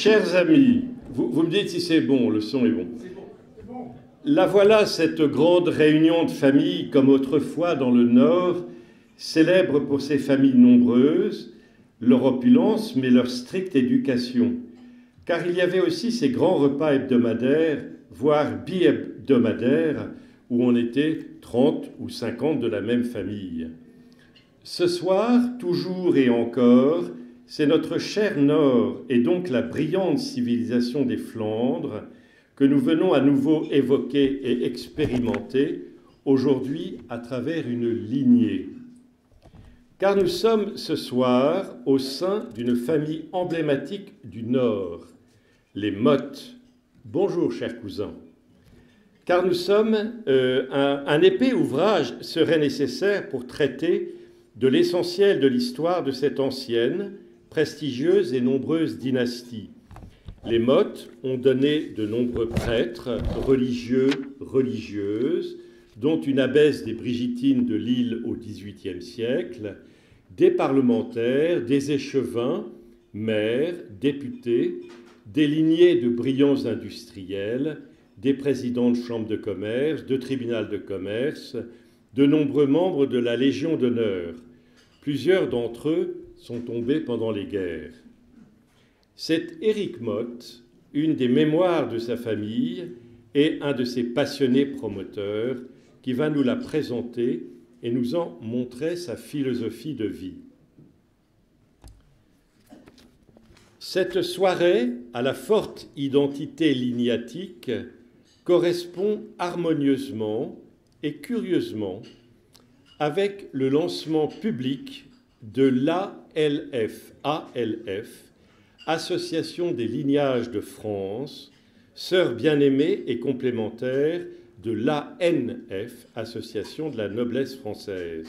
Chers amis, vous me dites si c'est bon, le son est bon. La voilà, cette grande réunion de familles, comme autrefois dans le Nord, célèbre pour ses familles nombreuses, leur opulence, mais leur stricte éducation. Car il y avait aussi ces grands repas hebdomadaires, voire bi-hebdomadaires, où on était 30 ou 50 de la même famille. Ce soir, toujours et encore, c'est notre cher Nord, et donc la brillante civilisation des Flandres, que nous venons à nouveau évoquer et expérimenter, aujourd'hui à travers une lignée. Car nous sommes ce soir au sein d'une famille emblématique du Nord, les Mottes. Bonjour, chers cousins. Car nous sommes, un épais ouvrage serait nécessaire pour traiter de l'essentiel de l'histoire de cette ancienne, prestigieuse et nombreuse dynastie. Les Mottes ont donné de nombreux prêtres, religieux, religieuses, dont une abbesse des Brigitines de Lille au XVIIIe siècle, des parlementaires, des échevins, maires, députés, des lignées de brillants industriels, des présidents de chambres de commerce, de tribunal de commerce, de nombreux membres de la Légion d'honneur. Plusieurs d'entre eux sont tombés pendant les guerres. C'est Éric Motte, une des mémoires de sa famille et un de ses passionnés promoteurs, qui va nous la présenter et nous en montrer sa philosophie de vie. Cette soirée, à la forte identité lignatique, correspond harmonieusement et curieusement avec le lancement public de l'ALF, Association des lignages de France, sœur bien-aimée et complémentaire de l'ANF, Association de la noblesse française.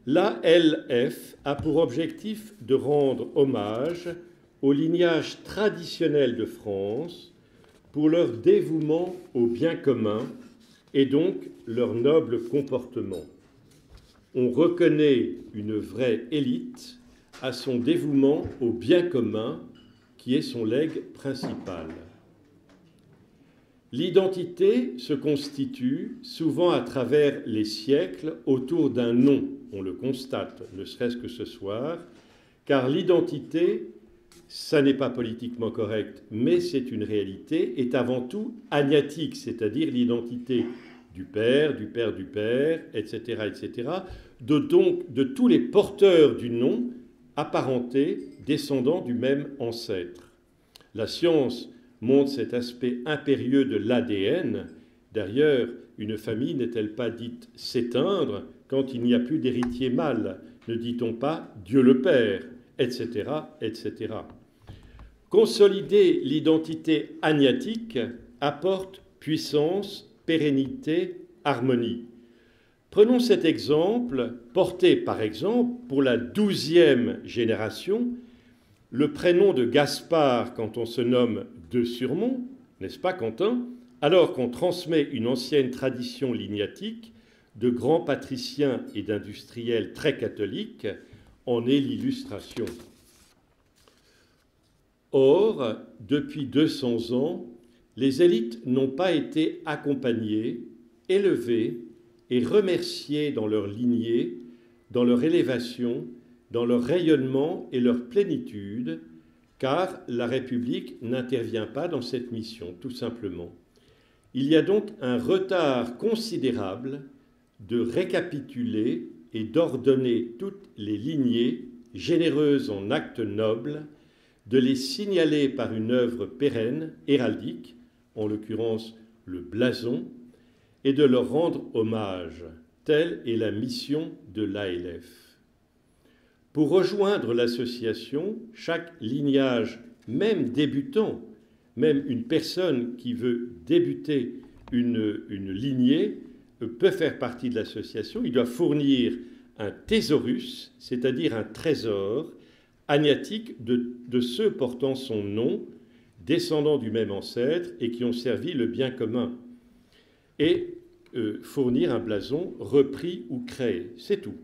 L'ALF a pour objectif de rendre hommage au lignage traditionnel de France pour leur dévouement au bien commun et donc leur noble comportement. On reconnaît une vraie élite à son dévouement au bien commun qui est son legs principal. L'identité se constitue souvent à travers les siècles autour d'un nom, on le constate, ne serait-ce que ce soir, car l'identité, ça n'est pas politiquement correct, mais c'est une réalité, est avant tout agnatique, c'est-à-dire l'identité du père, du père du père, etc., etc., de tous les porteurs du nom apparentés, descendants du même ancêtre. La science montre cet aspect impérieux de l'ADN. D'ailleurs, une famille n'est-elle pas dite s'éteindre quand il n'y a plus d'héritier mâle? Ne dit-on pas Dieu le Père, etc., etc. Consolider l'identité agnatique apporte puissance, pérennité, harmonie. Prenons cet exemple, porté par exemple pour la 12e génération, le prénom de Gaspard quand on se nomme de Surmont, n'est-ce pas Quentin? Alors qu'on transmet une ancienne tradition lignatique de grands patriciens et d'industriels très catholiques, en est l'illustration. Or, depuis 200 ans, les élites n'ont pas été accompagnées, élevées et remerciées dans leur lignée, dans leur élévation, dans leur rayonnement et leur plénitude, car la République n'intervient pas dans cette mission, tout simplement. Il y a donc un retard considérable de récapituler et d'ordonner toutes les lignées généreuses en actes nobles, de les signaler par une œuvre pérenne, héraldique, en l'occurrence le blason, et de leur rendre hommage. Telle est la mission de l'ALF. Pour rejoindre l'association, chaque lignage, même débutant, même une personne qui veut débuter une lignée, peut faire partie de l'association. Il doit fournir un thésaurus, c'est-à-dire un trésor agnatique de ceux portant son nom, descendants du même ancêtre et qui ont servi le bien commun, et fournir un blason repris ou créé. C'est tout.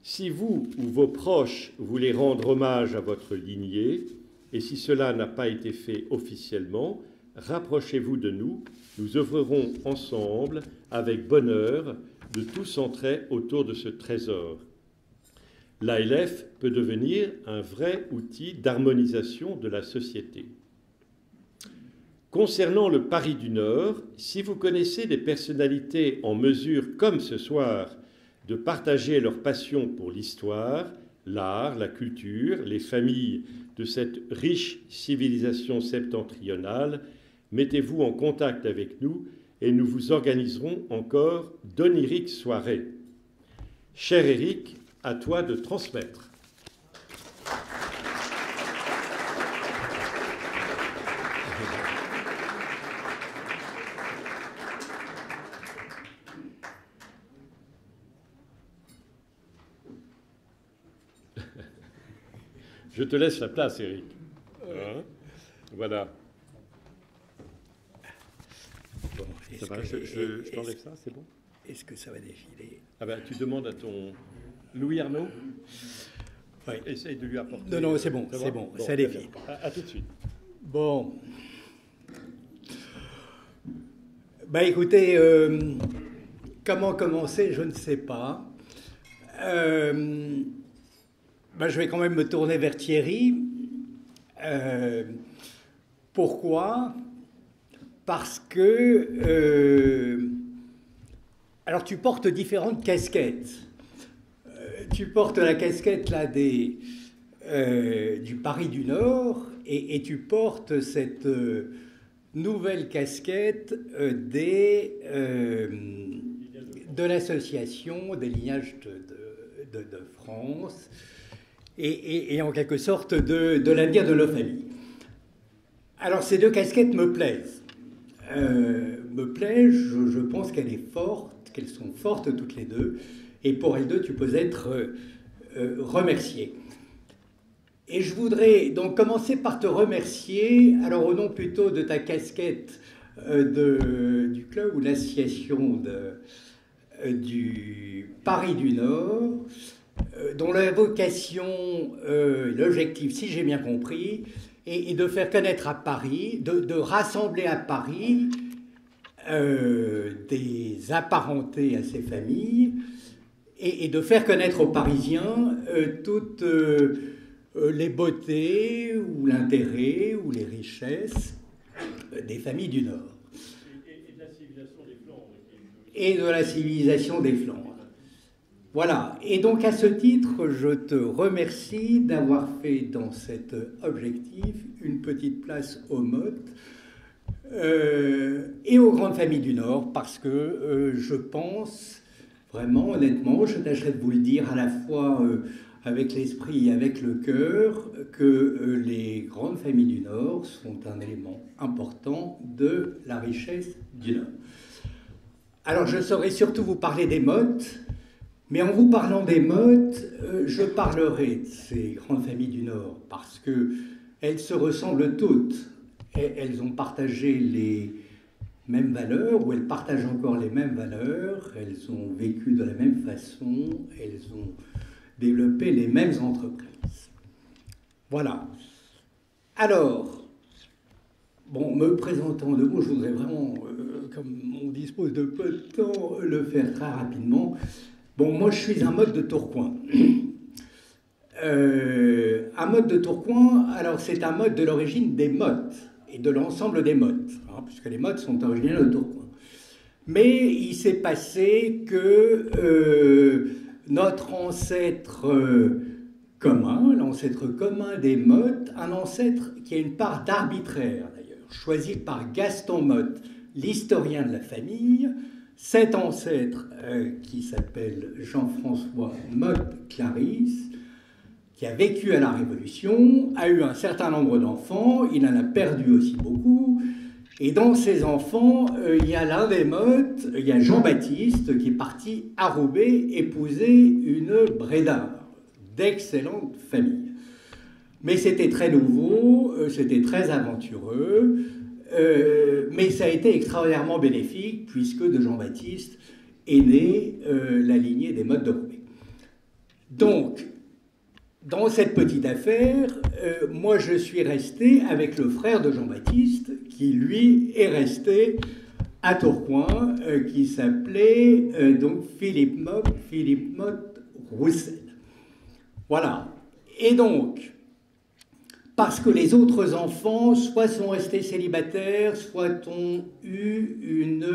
Si vous ou vos proches voulez rendre hommage à votre lignée, Et si cela n'a pas été fait officiellement, rapprochez-vous de nous. Nous œuvrerons ensemble, avec bonheur, de tout centrer autour de ce trésor. L'ALF peut devenir un vrai outil d'harmonisation de la société. Concernant le Paris du Nord, si vous connaissez des personnalités en mesure, comme ce soir, de partager leur passion pour l'histoire, l'art, la culture, les familles de cette riche civilisation septentrionale, mettez-vous en contact avec nous et nous vous organiserons encore d'oniriques soirées. Cher Éric, à toi de transmettre. Je te laisse la place, Éric. Hein? Voilà. Bon, ça va, je t'enlève ça, c'est bon? Est-ce que ça va défiler? Ah ben, tu demandes à ton Louis Arnaud. Oui. Essaye de lui apporter. Non, non, c'est bon, c'est bon, ça défile. À tout de suite. Bon. Bah écoutez, comment commencer, je ne sais pas. Ben, je vais quand même me tourner vers Thierry. Pourquoi? Parce que... alors, tu portes différentes casquettes. Tu portes la casquette là, du Paris du Nord et tu portes cette nouvelle casquette de l'association des lignages de France. Et en quelque sorte de l'avenir de nos familles. Alors ces deux casquettes me plaisent. Je pense qu'elles sont fortes toutes les deux, et pour elles deux, tu peux être remercié. Et je voudrais donc commencer par te remercier, alors au nom plutôt de ta casquette du club ou l'association du Paris du Nord, dont la vocation, l'objectif, si j'ai bien compris, est de faire connaître à Paris, de rassembler à Paris des apparentés à ces familles et de faire connaître aux Parisiens toutes les beautés ou l'intérêt ou les richesses des familles du Nord. Et de la civilisation des Flandres. Et de la civilisation des Flandres. Voilà, et donc à ce titre, je te remercie d'avoir fait dans cet objectif une petite place aux mottes et aux grandes familles du Nord, parce que je pense vraiment, honnêtement, je tâcherai de vous le dire à la fois avec l'esprit et avec le cœur, que les grandes familles du Nord sont un élément important de la richesse du Nord. Alors je saurais surtout vous parler des mottes. Mais en vous parlant des mottes, je parlerai de ces grandes familles du Nord parce qu'elles se ressemblent toutes. Elles ont partagé les mêmes valeurs, ou elles partagent encore les mêmes valeurs, elles ont vécu de la même façon, elles ont développé les mêmes entreprises. Voilà. Alors, bon, me présentant de mots, je voudrais vraiment, comme on dispose de peu de temps, le faire très rapidement. Bon, moi, je suis un motte de Tourcoing. Un motte de Tourcoing, alors c'est un motte de l'origine des mottes et de l'ensemble des mottes, hein, puisque les mottes sont originaires de Tourcoing. Mais il s'est passé que notre ancêtre commun, l'ancêtre commun des mottes, un ancêtre qui a une part d'arbitraire d'ailleurs, choisi par Gaston Motte, l'historien de la famille. Cet ancêtre, qui s'appelle Jean-François Motte-Clarisse, qui a vécu à la Révolution, a eu un certain nombre d'enfants, il en a perdu aussi beaucoup, et dans ces enfants, il y a l'un des Mottes, il y a Jean-Baptiste, qui est parti à Roubaix épouser une Brédard, d'excellente famille. Mais c'était très nouveau, c'était très aventureux, mais ça a été extraordinairement bénéfique puisque de Jean-Baptiste est née la lignée des Mottes de Roubaix. Donc, dans cette petite affaire, moi je suis resté avec le frère de Jean-Baptiste, qui lui est resté à Tourcoing, qui s'appelait donc Philippe Motte Roussel. Voilà. Et donc, parce que les autres enfants, soit sont restés célibataires, soit ont eu une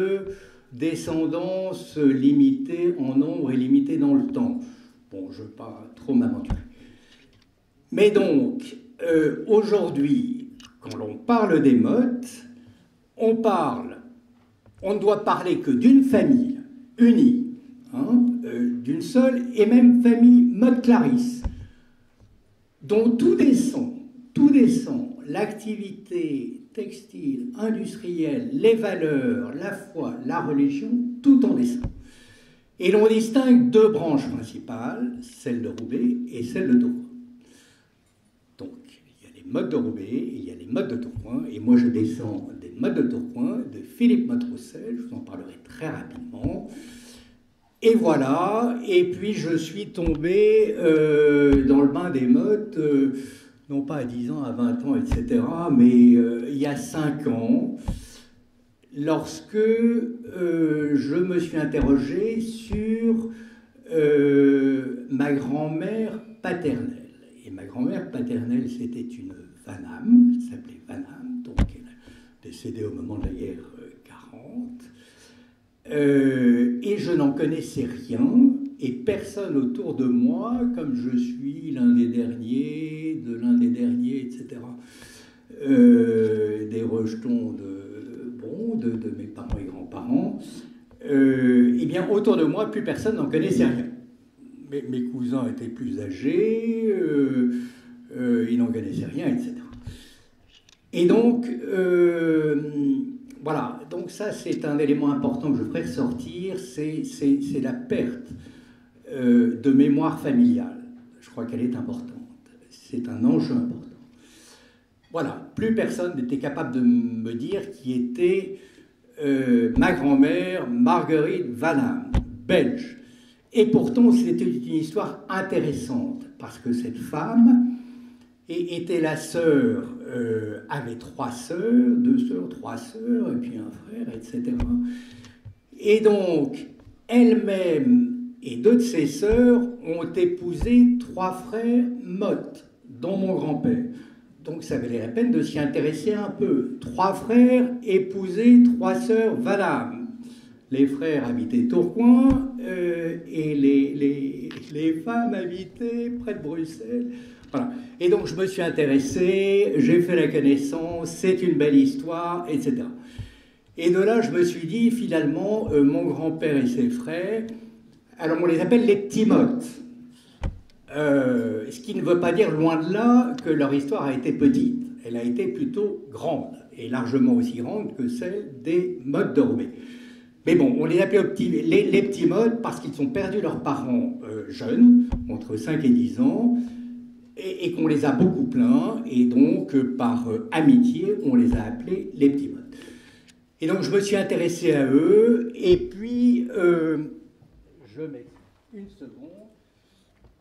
descendance limitée en nombre et limitée dans le temps. Bon, je ne veux pas trop m'aventurer. Mais donc, aujourd'hui, quand l'on parle des Mottes, on ne doit parler que d'une famille unie, hein, d'une seule et même famille Motte-Clarisse, dont tout descend, l'activité textile, industrielle, les valeurs, la foi, la religion, tout en descend. Et l'on distingue deux branches principales, celle de Roubaix et celle de Tourcoing. Donc, il y a les Mottes de Roubaix et il y a les Mottes de Tourcoing, et moi je descends des Mottes de Tourcoing, de Philippe Motte Roussel, je vous en parlerai très rapidement. Et voilà, et puis je suis tombé dans le bain des Mottes, non pas à 10 ans, à 20 ans, etc., mais il y a 5 ans, lorsque je me suis interrogé sur ma grand-mère paternelle. Et ma grand-mère paternelle, c'était une Vanham, qui s'appelait Vanham, donc elle est décédée au moment de la guerre 40. Et je n'en connaissais rien, et personne autour de moi, comme je suis l'un des derniers, etc., des rejetons de mes parents et grands-parents, eh bien, autour de moi, plus personne n'en connaissait rien. Mes cousins étaient plus âgés, ils n'en connaissaient rien, etc. Et donc, voilà, donc ça c'est un élément important que je voudrais ressortir, c'est la perte de mémoire familiale. Je crois qu'elle est importante, c'est un enjeu important. Voilà, plus personne n'était capable de me dire qui était ma grand-mère Marguerite Vanham, belge. Et pourtant c'était une histoire intéressante, parce que cette femme était la sœur, avait 3 sœurs, 2 sœurs, 3 sœurs, et puis un frère, etc. Et donc, elle-même et 2 de ses sœurs ont épousé 3 frères Motte, dont mon grand-père. Donc ça valait la peine de s'y intéresser un peu. 3 frères épousaient 3 sœurs Vanham. Les frères habitaient Tourcoing et les femmes habitaient près de Bruxelles. Voilà. Et donc je me suis intéressé, j'ai fait la connaissance, c'est une belle histoire, etc. Et de là, je me suis dit, finalement, mon grand-père et ses frères, alors on les appelle les petits Mottes. Ce qui ne veut pas dire, loin de là, que leur histoire a été petite. Elle a été plutôt grande, et largement aussi grande que celle des Mottes de Roubaix. Mais bon, on les appelait les petits Mottes parce qu'ils ont perdu leurs parents jeunes, entre 5 et 10 ans, et qu'on les a beaucoup plaints, et donc par amitié, on les a appelés les petits Mottes. Et donc je me suis intéressé à eux, et puis, je mets une seconde.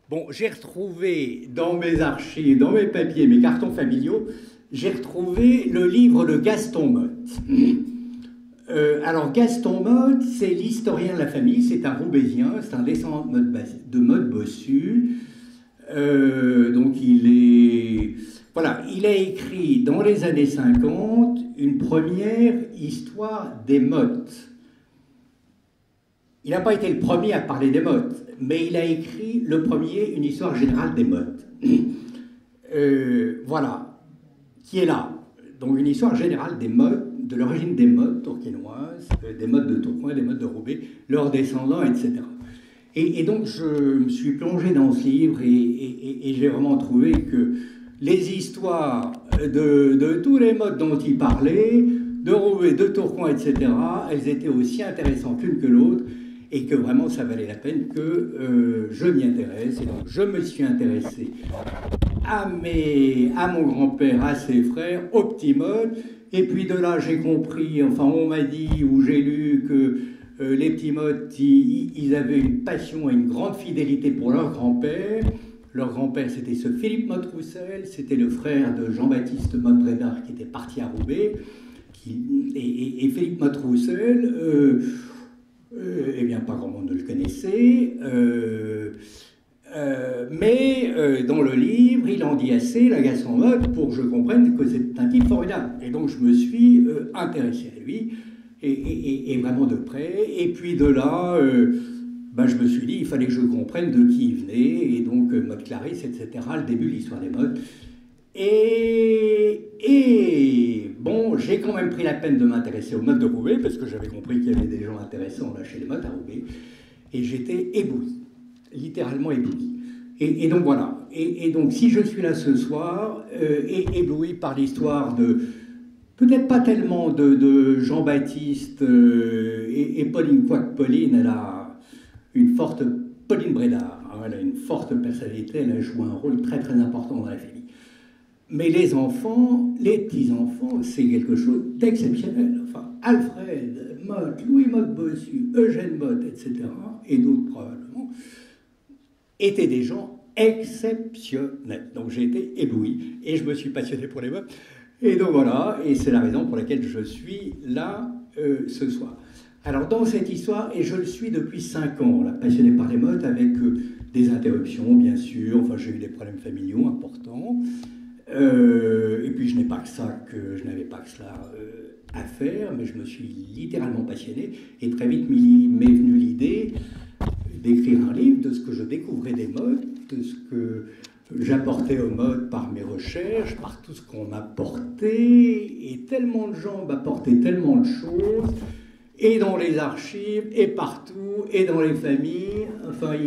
Bon, j'ai retrouvé dans mes archives, dans mes papiers, mes cartons familiaux, j'ai retrouvé le livre de Gaston Motte. Alors Gaston Motte, c'est l'historien de la famille, c'est un Roubaisien, c'est un descendant de Motte Bossu. Donc il a écrit dans les années 50 une première histoire des Mottes. Il n'a pas été le premier à parler des Mottes, mais il a écrit le premier une histoire générale des Mottes. Voilà, qui est là. Donc une histoire générale des Mottes, de l'origine des Mottes tourquinoises, des Mottes de Tourcoing, des Mottes de Roubaix, leurs descendants, etc. Et donc je me suis plongé dans ce livre et j'ai vraiment trouvé que les histoires de tous les Mottes dont il parlait, de Roubaix, de Tourcoing, etc., elles étaient aussi intéressantes l'une que l'autre, et que vraiment ça valait la peine que je m'y intéresse. Et donc je me suis intéressé à mon grand-père, à ses frères, aux petits Mottes, et puis de là j'ai compris, enfin on m'a dit ou j'ai lu que les petits Mottes, ils avaient une passion et une grande fidélité pour leur grand-père, Leur grand-père, c'était ce Philippe Motte-Roussel, c'était le frère de Jean-Baptiste Motte-Brédard qui était parti à Roubaix. Et Philippe Motte-Roussel, eh bien, pas grand monde ne le connaissait, mais dans le livre, il en dit assez, L'Agaçant Motte, pour que je comprenne que c'est un type formidable. Et donc, je me suis intéressé à lui, et vraiment de près. Et puis de là, je me suis dit, il fallait que je comprenne de qui il venait, et donc Motte Clarisse, etc., le début de l'histoire des mottes. Et bon, j'ai quand même pris la peine de m'intéresser aux mottes de Roubaix, parce que j'avais compris qu'il y avait des gens intéressants là chez les mottes à Roubaix, et j'étais ébloui, littéralement ébloui. Et donc voilà, et donc si je suis là ce soir, ébloui par l'histoire de, peut-être pas tellement de Jean-Baptiste et Pauline, quoique Pauline, elle a une forte, Pauline Brédard, hein, elle a une forte personnalité, elle a joué un rôle très très important dans la famille. Mais les enfants, les petits-enfants, c'est quelque chose d'exceptionnel. Enfin, Alfred Motte, Louis Motte-Bossu, Eugène Motte, etc., et d'autres probablement, étaient des gens exceptionnels. Donc j'ai été ébloui, et je me suis passionné pour les mottes. Et donc voilà, et c'est la raison pour laquelle je suis là ce soir. Alors dans cette histoire, et je le suis depuis 5 ans, là, passionné par les mottes, avec des interruptions, bien sûr, enfin j'ai eu des problèmes familiaux importants, et puis je n'avais pas que cela à faire, mais je me suis littéralement passionné, et très vite m'est venue l'idée d'écrire un livre de ce que je découvrais des mottes, de ce que j'apportais aux mottes par mes recherches, par tout ce qu'on m'apportait, et tellement de gens m'apportaient tellement de choses, et dans les archives, et partout, et dans les familles, enfin,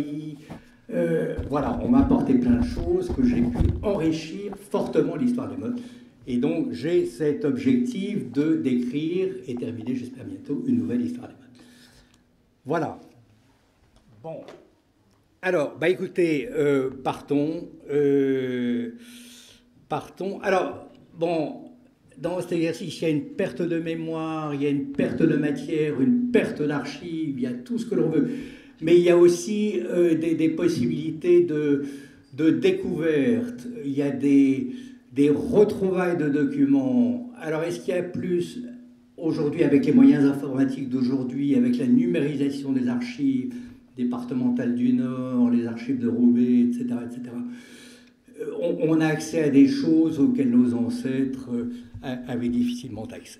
voilà, on m'a apporté plein de choses que j'ai pu enrichir fortement l'histoire des mottes. Et donc, j'ai cet objectif d'écrire et terminer, j'espère bientôt, une nouvelle histoire des mottes. Voilà. Bon. Alors, écoutez, partons. Alors, bon, dans cet exercice, il y a une perte de mémoire, il y a une perte de matière, une perte d'archives, il y a tout ce que l'on veut. Mais il y a aussi des possibilités de découverte, il y a des retrouvailles de documents. Alors, est-ce qu'il y a plus, aujourd'hui, avec les moyens informatiques d'aujourd'hui, avec la numérisation des archives départementales du Nord, les archives de Roubaix, etc., on a accès à des choses auxquelles nos ancêtres avaient difficilement accès.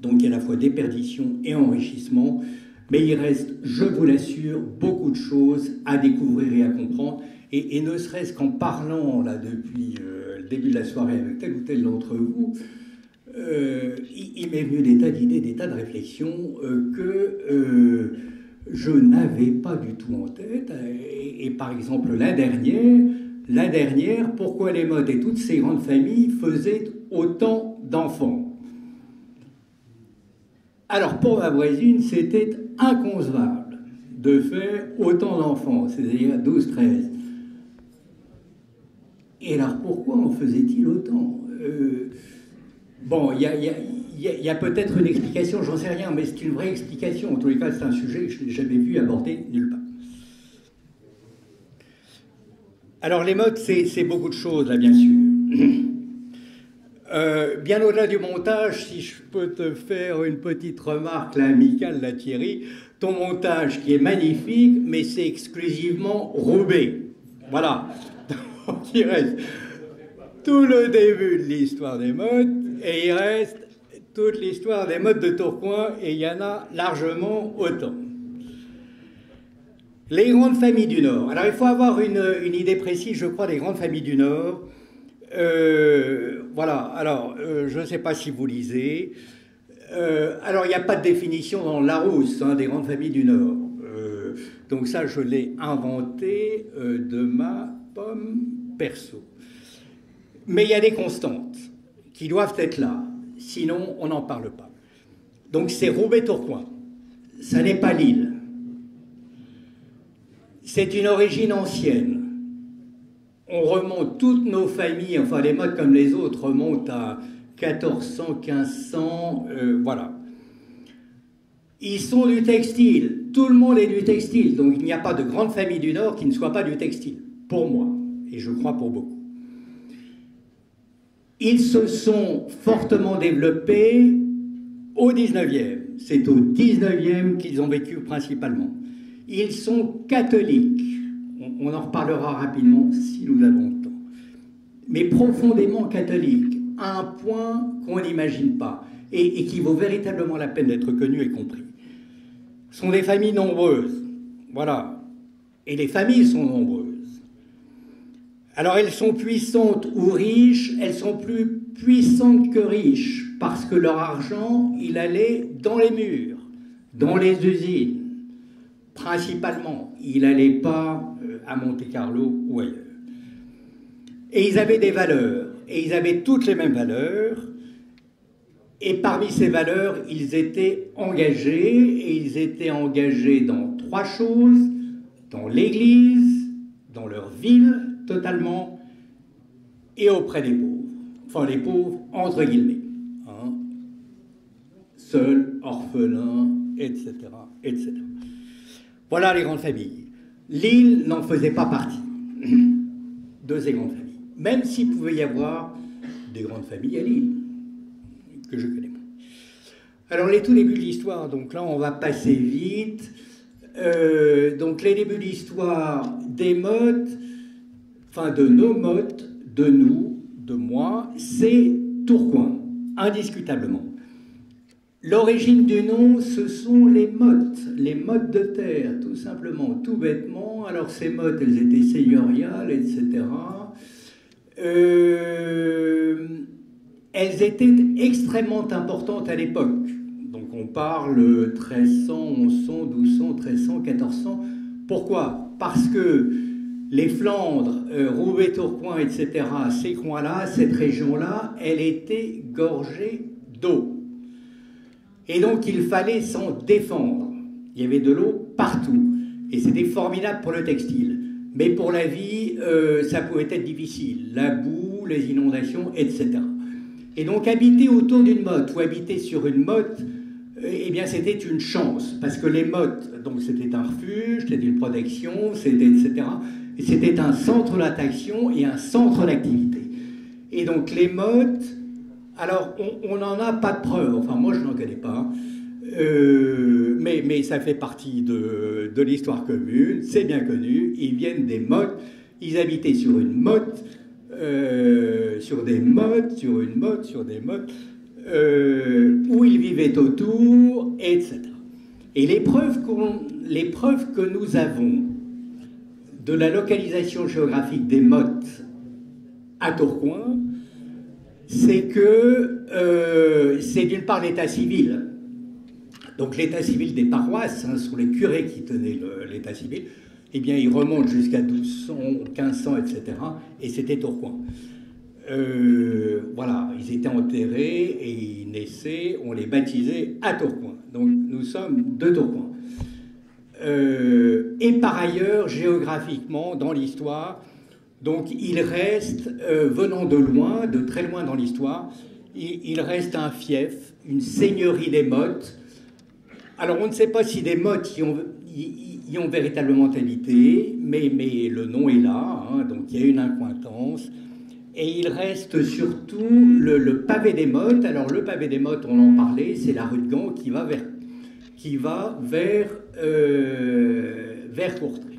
Donc, il y a à la fois déperdition et enrichissement, mais il reste, je vous l'assure, beaucoup de choses à découvrir et à comprendre. Et ne serait-ce qu'en parlant, là, depuis le début de la soirée avec tel ou tel d'entre vous, il m'est venu des tas d'idées, des tas de réflexions que je n'avais pas du tout en tête. Et par exemple, la dernière, pourquoi les Mottes et toutes ces grandes familles faisaient autant d'enfants? Alors, pour ma voisine, c'était inconcevable de faire autant d'enfants, c'est-à-dire 12, 13. Et alors, pourquoi en faisait-il autant? Bon, il y a peut-être une explication, j'en sais rien, mais c'est une vraie explication. En tous les cas, c'est un sujet que je n'ai jamais vu aborder nulle part. Alors, les Mottes, c'est beaucoup de choses, là, bien sûr. Bien au-delà du montage, si je peux te faire une petite remarque là, amicale, là, Thierry, ton montage qui est magnifique, mais c'est exclusivement Roubaix. Voilà. Donc il reste tout le début de l'histoire des Mottes, et il reste toute l'histoire des Mottes de Tourcoing, et il y en a largement autant. Les grandes familles du Nord. Alors il faut avoir une idée précise, je crois, des grandes familles du Nord. Voilà, alors je ne sais pas si vous lisez. Alors il n'y a pas de définition dans le Larousse des grandes familles du Nord. Donc ça, je l'ai inventé de ma pomme perso. Mais il y a des constantes qui doivent être là, sinon on n'en parle pas. Donc c'est Roubaix-Tourcoing, ça n'est pas l'île. C'est une origine ancienne. On remonte toutes nos familles, enfin les Mottes comme les autres remontent à 1400, 1500, voilà. Ils sont du textile, tout le monde est du textile, donc il n'y a pas de grande famille du Nord qui ne soit pas du textile. pour moi, et je crois pour beaucoup. Ils se sont fortement développés au 19e. C'est au 19e qu'ils ont vécu principalement. Ils sont catholiques. On en reparlera rapidement si nous avons le temps. Mais profondément catholiques, à un point qu'on n'imagine pas, et qui vaut véritablement la peine d'être connu et compris. Ce sont des familles nombreuses. Voilà. Et les familles sont nombreuses. Alors elles sont puissantes ou riches, elles sont plus puissantes que riches, parce que leur argent, il allait dans les murs, dans les usines, principalement. Il n'allait pas à Monte-Carlo ou ailleurs. Et ils avaient des valeurs, et ils avaient toutes les mêmes valeurs, et parmi ces valeurs, ils étaient engagés, et ils étaient engagés dans 3 choses, dans l'Église, dans leur ville, totalement, et auprès des pauvres. Enfin, les pauvres, entre guillemets. Hein, seuls, orphelins, etc., etc. Voilà les grandes familles. Lille n'en faisait pas partie de ces grandes familles. Même s'il pouvait y avoir des grandes familles à Lille, que je connais moins. Alors, les tout débuts de l'histoire, donc là, on va passer vite. Donc, les débuts de l'histoire des mottes, enfin de nos mottes, de nous, de moi, c'est Tourcoing, indiscutablement. L'origine du nom, ce sont les mottes de terre, tout simplement, tout bêtement. Alors ces mottes, elles étaient seigneuriales, etc. Elles étaient extrêmement importantes à l'époque. Donc on parle 1300, 1100, 1200, 1300, 1400. Pourquoi? Parce que les Flandres, Roubaix, Tourcoing, etc., ces coins-là, cette région-là, elle était gorgée d'eau. Et donc, il fallait s'en défendre. Il y avait de l'eau partout. Et c'était formidable pour le textile. Mais pour la vie, ça pouvait être difficile. La boue, les inondations, etc. Et donc, habiter autour d'une motte ou habiter sur une motte, eh bien, c'était une chance. Parce que les mottes, donc c'était un refuge, c'était une protection, c'était etc. Et c'était un centre d'attraction et un centre d'activité. Et donc, les mottes... Alors, on n'en a pas de preuves, enfin moi je n'en connais pas, mais ça fait partie de l'histoire commune, c'est bien connu, ils viennent des mottes, ils habitaient sur une motte, sur des mottes, sur une motte, sur des mottes, où ils vivaient autour, etc. Et les preuves que nous avons de la localisation géographique des mottes à Tourcoing, c'est que c'est d'une part l'état civil. Donc l'état civil des paroisses, hein, ce sont les curés qui tenaient l'état civil, eh bien il remonte jusqu'à 1200, 1500, etc. Et c'était Tourcoing. Voilà, ils étaient enterrés et ils naissaient, on les baptisait à Tourcoing. Donc nous sommes de Tourcoing. Et par ailleurs, géographiquement, dans l'histoire, donc il reste, venant de loin, de très loin dans l'histoire, il reste un fief, une seigneurie des mottes. Alors on ne sait pas si des mottes y ont véritablement habité, mais le nom est là, hein, donc il y a une accointance. Et il reste surtout le pavé des mottes. Alors le pavé des mottes, on en parlait, c'est la rue de Gand qui va vers Courtrai.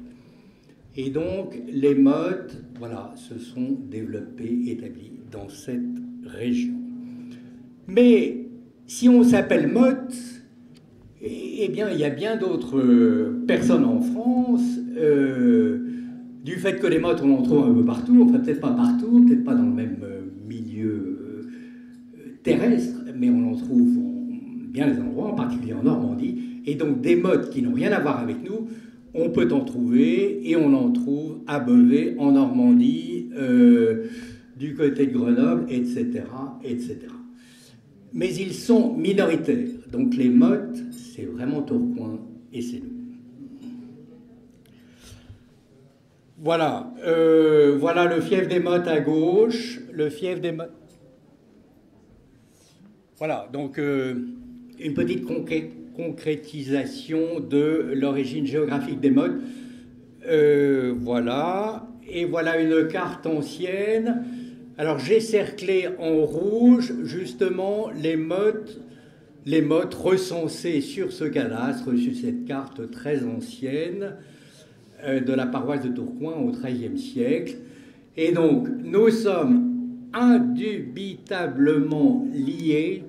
Et donc, les mottes, voilà, se sont développées, établies dans cette région. Mais si on s'appelle motte, eh bien, il y a bien d'autres personnes en France, du fait que les mottes, on en trouve un peu partout, enfin peut-être pas partout, peut-être pas dans le même milieu terrestre, mais on en trouve bien les endroits, en particulier en Normandie, et donc des mottes qui n'ont rien à voir avec nous, on peut en trouver, et on en trouve à Beauvais, en Normandie, du côté de Grenoble, etc., etc. Mais ils sont minoritaires. Donc les mottes, c'est vraiment Tourcoing, et c'est nous. Voilà. Voilà le fief des mottes à gauche, le fief des mottes... Voilà, donc une petite concrétisation de l'origine géographique des mottes. Voilà. Et voilà une carte ancienne. Alors j'ai cerclé en rouge justement les mottes recensées sur ce cadastre, sur cette carte très ancienne de la paroisse de Tourcoing au XIIIe siècle. Et donc nous sommes indubitablement liés.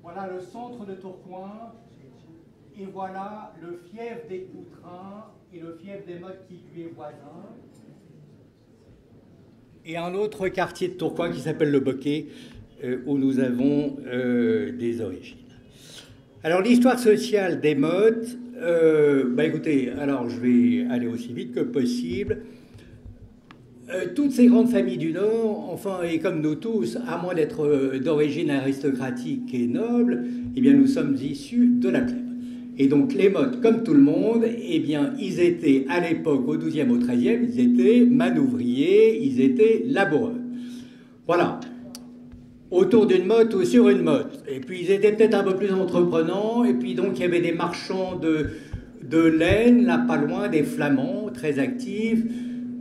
Voilà le centre de Tourcoing. Et voilà le fief des Coutrins et le fief des Mottes qui lui est voisin. Et un autre quartier de Tourcoing qui s'appelle le Boquet, où nous avons des origines. Alors l'histoire sociale des Mottes, écoutez, alors je vais aller aussi vite que possible. Toutes ces grandes familles du Nord, enfin, et comme nous tous, à moins d'être d'origine aristocratique et noble, eh bien nous sommes issus de la plèbe. Et donc les Mottes, comme tout le monde, eh bien, ils étaient à l'époque, au XIIe, au XIIIe, ils étaient manouvriers, ils étaient laboureux. Voilà. Autour d'une motte ou sur une motte. Et puis ils étaient peut-être un peu plus entreprenants, et puis donc il y avait des marchands de laine, là pas loin, des Flamands, très actifs,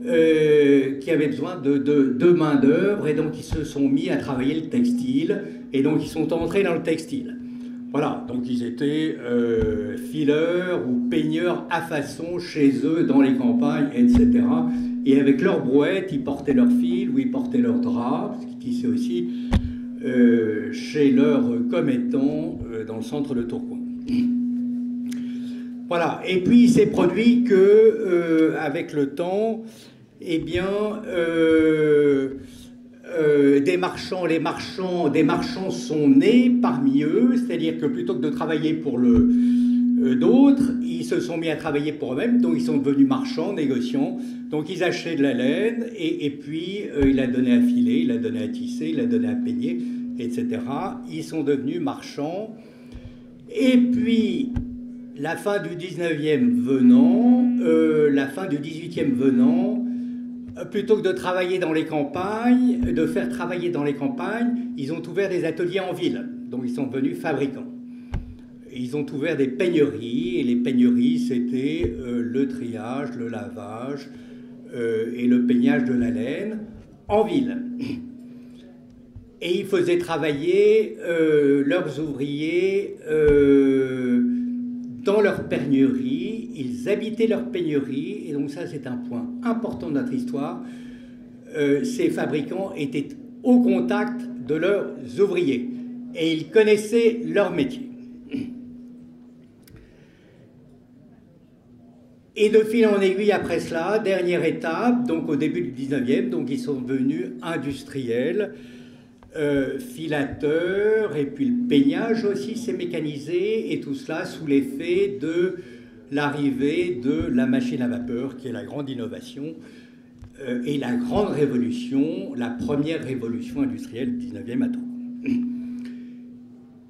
qui avaient besoin de main-d'œuvre, et donc ils se sont mis à travailler le textile, et donc ils sont entrés dans le textile. Voilà, donc ils étaient fileurs ou peigneurs à façon chez eux, dans les campagnes, etc. Et avec leurs brouettes, ils portaient leurs fils ou ils portaient leurs draps, ce qui tissaient aussi chez leurs commettants dans le centre de Tourcoing. Voilà, et puis il s'est produit que, avec le temps, eh bien, des marchands sont nés parmi eux, c'est-à-dire que plutôt que de travailler pour d'autres, ils se sont mis à travailler pour eux-mêmes, donc ils sont devenus marchands, négociants, donc ils achetaient de la laine, et puis il a donné à filer, il a donné à tisser, il a donné à peigner, etc. Ils sont devenus marchands, et puis la fin du 19e venant, la fin du 18e venant, plutôt que de travailler dans les campagnes, de faire travailler dans les campagnes, ils ont ouvert des ateliers en ville. Donc ils sont devenus fabricants. Ils ont ouvert des peigneries, et les peigneries, c'était le triage, le lavage et le peignage de la laine en ville. Et ils faisaient travailler leurs ouvriers dans leur peignerie, ils habitaient leur peignerie, et donc ça c'est un point important de notre histoire. Ces fabricants étaient au contact de leurs ouvriers, et ils connaissaient leur métier. Et de fil en aiguille après cela, dernière étape, donc au début du 19e, donc ils sont devenus industriels, filateurs, et puis le peignage aussi s'est mécanisé, et tout cela sous l'effet de l'arrivée de la machine à vapeur, qui est la grande innovation et la grande révolution, la première révolution industrielle du 19e à Tourcoing.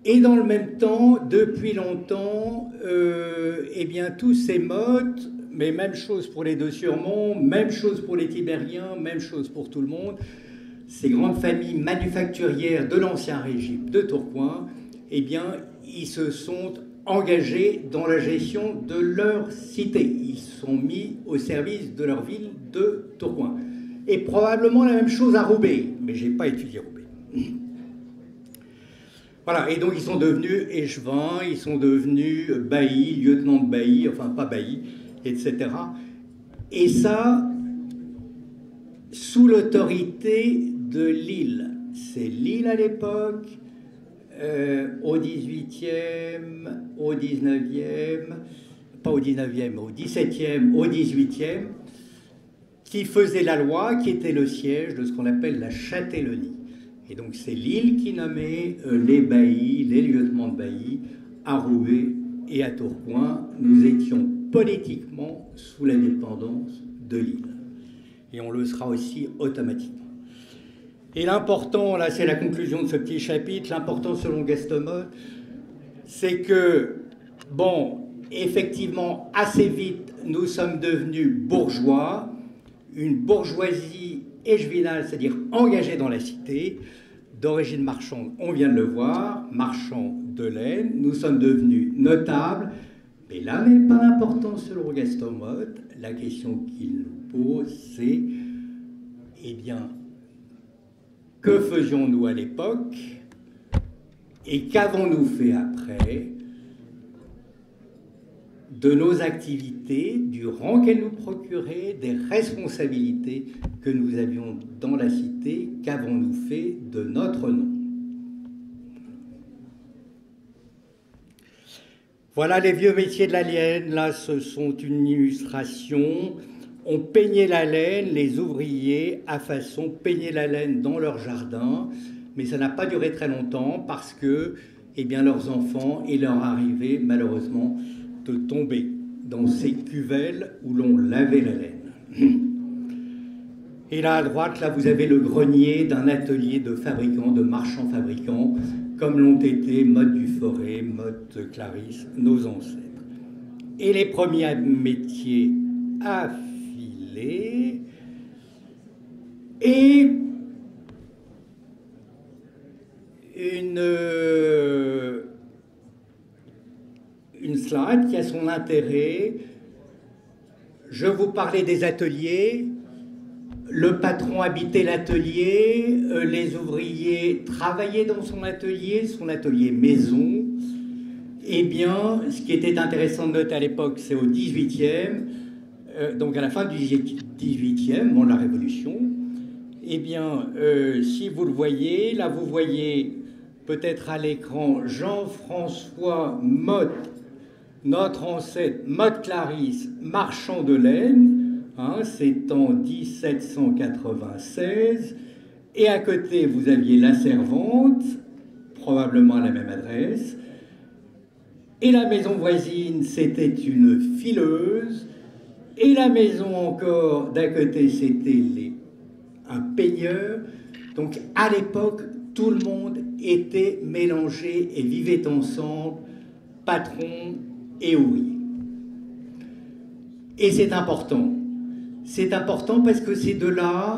Et dans le même temps, depuis longtemps, eh bien, tous ces mottes, mais même chose pour les Deux-Surmonts, même chose pour les Tibériens, même chose pour tout le monde, ces grandes familles manufacturières de l'Ancien Régime de Tourcoing, eh bien, ils se sont engagés dans la gestion de leur cité. Ils sont mis au service de leur ville de Tourcoing. Et probablement la même chose à Roubaix, mais je n'ai pas étudié Roubaix. Voilà, et donc ils sont devenus échevins, ils sont devenus baillis, lieutenants de bailli, enfin pas baillis, etc. Et ça, sous l'autorité de Lille. C'est Lille à l'époque, au 18e, au 19e, pas au 19e, au 17e, au 18e, qui faisait la loi, qui était le siège de ce qu'on appelle la châtellenie. Et donc c'est Lille qui nommait les baillis, les lieutenants de bailli, à Roubaix et à Tourcoing. Nous étions politiquement sous la dépendance de Lille. Et on le sera aussi automatiquement. Et l'important, là c'est la conclusion de ce petit chapitre, l'important selon Gaston Motte, c'est que, bon, effectivement, assez vite, nous sommes devenus bourgeois, une bourgeoisie échevinale, c'est-à-dire engagée dans la cité, d'origine marchande, on vient de le voir, marchand de laine, nous sommes devenus notables, Mais là n'est pas d'importance selon Gaston Motte. La question qu'il nous pose, c'est, eh bien, que faisions-nous à l'époque et qu'avons-nous fait après de nos activités, du rang qu'elles nous procuraient, des responsabilités que nous avions dans la cité, qu'avons-nous fait de notre nom? Voilà les vieux métiers de la laine. Là, ce sont une illustration. On peignait la laine, les ouvriers, à façon, peignaient la laine dans leur jardin, mais ça n'a pas duré très longtemps parce que, eh bien, leurs enfants, il leur arrivait malheureusement de tomber dans ces cuvelles où l'on lavait la laine. Et là, à droite, là, vous avez le grenier d'un atelier de fabricants, de marchands fabricants, comme l'ont été Motte du Forêt, Motte Clarisse, nos ancêtres. Et les premiers métiers affilés, et une slide qui a son intérêt. Je vous parlais des ateliers. Le patron habitait l'atelier, les ouvriers travaillaient dans son atelier maison. Eh bien, ce qui était intéressant de noter à l'époque, c'est au 18e, donc à la fin du 18e, bon, la Révolution. Eh bien, si vous le voyez, là vous voyez peut-être à l'écran Jean-François Motte, notre ancêtre Motte Clarisse, marchand de laine. Hein, c'est en 1796. Et à côté, vous aviez la servante, probablement à la même adresse. Et la maison voisine, c'était une fileuse. Et la maison encore d'à côté, c'était un peigneur. Donc à l'époque, tout le monde était mélangé et vivait ensemble, patron et ouvrier. Et c'est important. C'est important parce que c'est de là,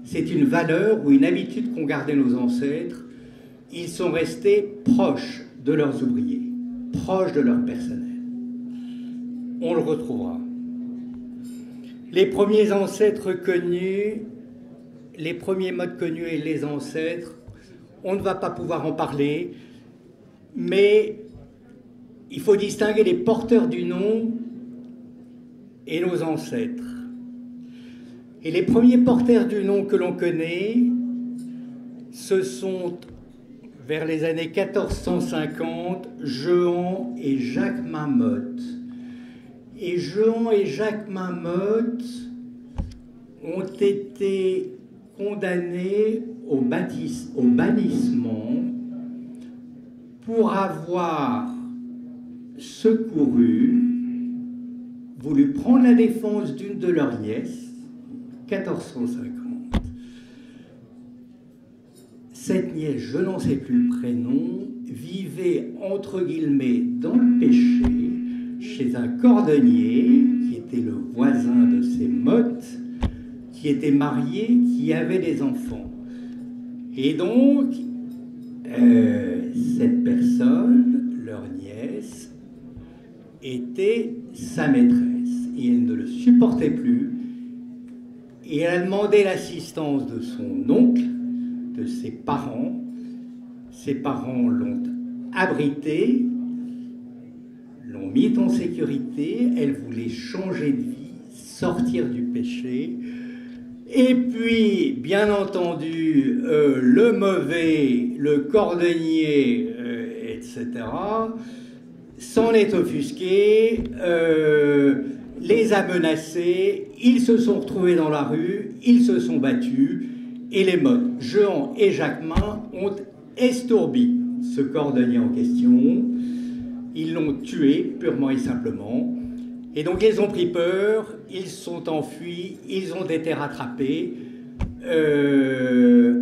c'est une valeur ou une habitude qu'ont gardé nos ancêtres. Ils sont restés proches de leurs ouvriers, proches de leur personnel. On le retrouvera. Les premiers ancêtres connus, les premiers modes connus et les ancêtres, on ne va pas pouvoir en parler, mais il faut distinguer les porteurs du nom et nos ancêtres. Et les premiers porteurs du nom que l'on connaît, ce sont, vers les années 1450, Jehan et Jacquemin Motte. Et Jehan et Jacquemin Motte ont été condamnés au bannissement pour avoir secouru, voulu prendre la défense d'une de leurs nièces, 1450. Cette nièce, je n'en sais plus le prénom, vivait entre guillemets dans le péché chez un cordonnier qui était le voisin de ces Mottes, qui était marié, qui avait des enfants. Et donc, cette personne, leur nièce, était sa maîtresse. Et elle ne le supportait plus. Et elle a demandé l'assistance de son oncle, de ses parents. Ses parents l'ont abritée, l'ont mis en sécurité. Elle voulait changer de vie, sortir du péché. Et puis, bien entendu, le mauvais, le cordonnier, etc., s'en est offusqué, les a menacés, ils se sont retrouvés dans la rue, ils se sont battus, et les Mottes, Jehan et Jacquemin, ont estourbi ce cordonnier en question. Ils l'ont tué, purement et simplement. Et donc ils ont pris peur, ils sont enfuis, ils ont été rattrapés,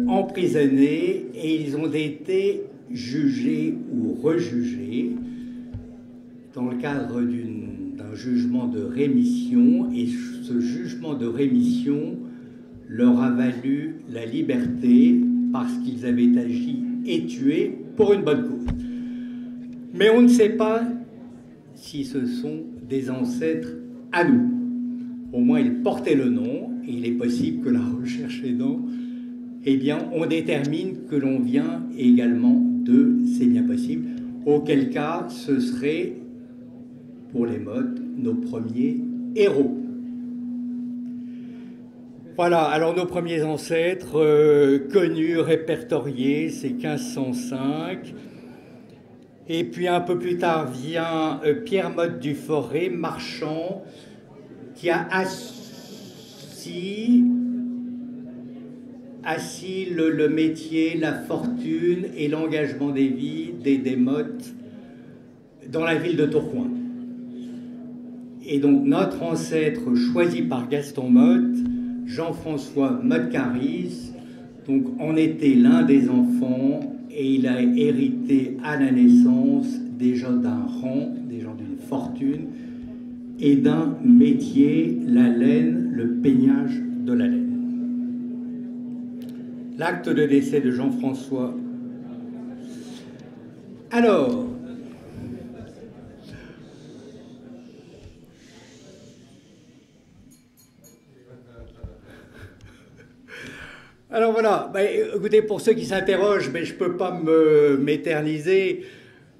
emprisonnés, et ils ont été jugés ou rejugés dans le cadre d'un jugement de rémission, et ce jugement de rémission leur a valu la liberté parce qu'ils avaient agi et tué pour une bonne cause. Mais on ne sait pas si ce sont des ancêtres à nous. Au moins, ils portaient le nom, et il est possible que la recherche aidant, eh bien, on détermine que l'on vient également d'eux, c'est bien possible. Auquel cas, ce serait, pour les mottes, nos premiers héros. Voilà, alors nos premiers ancêtres connus, répertoriés, c'est 1505. Et puis un peu plus tard vient Pierre Motte du Forêt, marchand, qui a assis le métier, la fortune et l'engagement des vies des Mottes dans la ville de Tourcoing. Et donc notre ancêtre choisi par Gaston Motte, Jean-François Motte-Claris, donc en était l'un des enfants et il a hérité à la naissance déjà d'un rang, déjà d'une fortune et d'un métier, la laine, le peignage de la laine. L'acte de décès de Jean-François. Alors, voilà, écoutez, pour ceux qui s'interrogent, mais je ne peux pas m'éterniser,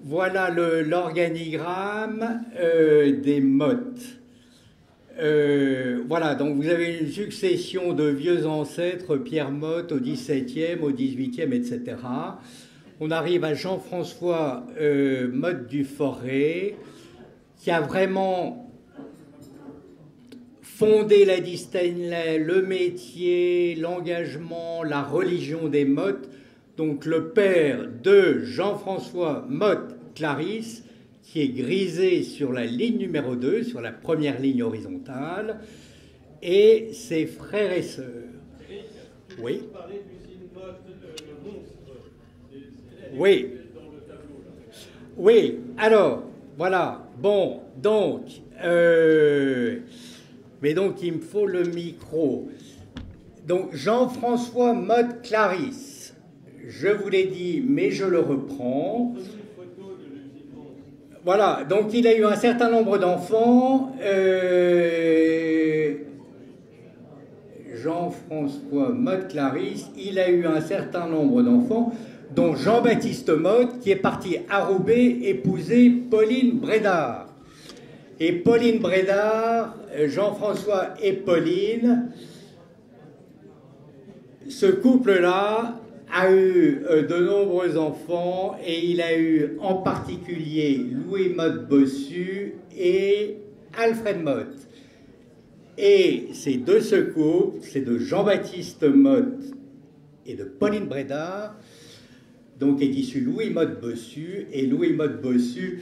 voilà l'organigramme des Mottes. Voilà, donc vous avez une succession de vieux ancêtres, Pierre Motte au XVIIe, au XVIIIe, etc. On arrive à Jean-François Motte du Forêt, qui a vraiment fondé le métier, l'engagement, la religion des Mottes. Donc le père de Jean-François Motte-Claris, qui est grisé sur la ligne numéro 2, sur la première ligne horizontale, et ses frères et sœurs. Oui. Oui. Oui, alors, voilà. Bon, donc, mais donc il me faut le micro. Donc Jean-François Motte-Claris, je vous l'ai dit, mais je le reprends. Voilà, donc il a eu un certain nombre d'enfants. Jean-François Motte-Claris, il a eu un certain nombre d'enfants, dont Jean-Baptiste Motte, qui est parti à Roubaix épouser Pauline Brédard. Et Pauline Brédard, Jean-François et Pauline, ce couple-là a eu de nombreux enfants et il a eu en particulier Louis Motte-Bossu et Alfred Motte. Et c'est de ce couple, c'est de Jean-Baptiste Motte et de Pauline Brédard, donc est issu Louis Motte-Bossu. Et Louis Motte-Bossu,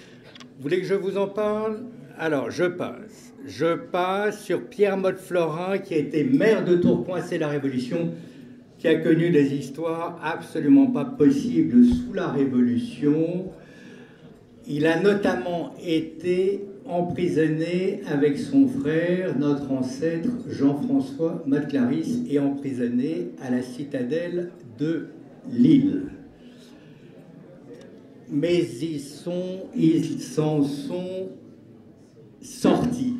vous voulez que je vous en parle? Alors, je passe. Je passe sur Pierre Motte-Florin, qui a été maire de Tourcoing, c'est la Révolution, qui a connu des histoires absolument pas possibles sous la Révolution. Il a notamment été emprisonné avec son frère, notre ancêtre Jean-François Motte-Claris, et emprisonné à la citadelle de Lille. Mais ils s'en sont sortis.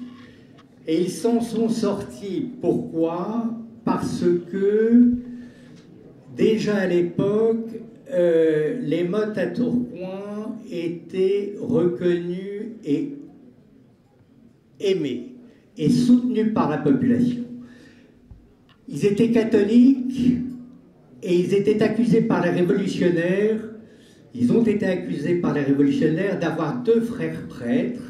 Et ils s'en sont sortis, pourquoi? Parce que, déjà à l'époque, les Mottes à Tourcoing étaient reconnus et aimés et soutenus par la population. Ils étaient catholiques et ils étaient accusés par les révolutionnaires. Ils ont été accusés par les révolutionnaires d'avoir deux frères prêtres,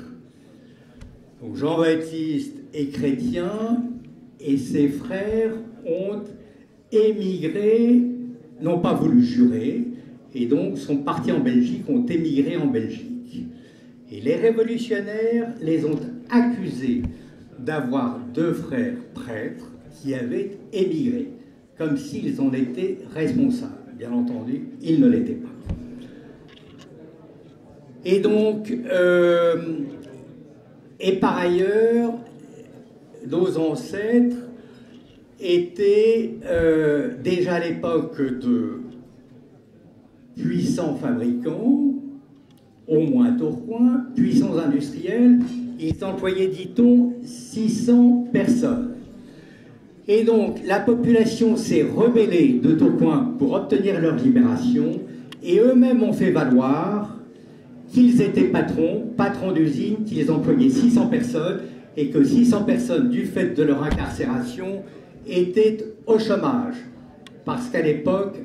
donc Jean-Baptiste est chrétien, et ses frères ont émigré, n'ont pas voulu jurer, et donc sont partis en Belgique, ont émigré en Belgique. Et les révolutionnaires les ont accusés d'avoir deux frères prêtres qui avaient émigré, comme s'ils en étaient responsables. Bien entendu, ils ne l'étaient pas. Et donc, et par ailleurs, nos ancêtres étaient déjà à l'époque de puissants fabricants, au moins Tourcoing, puissance industrielle, ils employaient, dit-on, 600 personnes. Et donc, la population s'est rebellée de Tourcoing pour obtenir leur libération, et eux-mêmes ont fait valoir qu'ils étaient patrons d'usine, qu'ils employaient 600 personnes, et que 600 personnes, du fait de leur incarcération, étaient au chômage. Parce qu'à l'époque,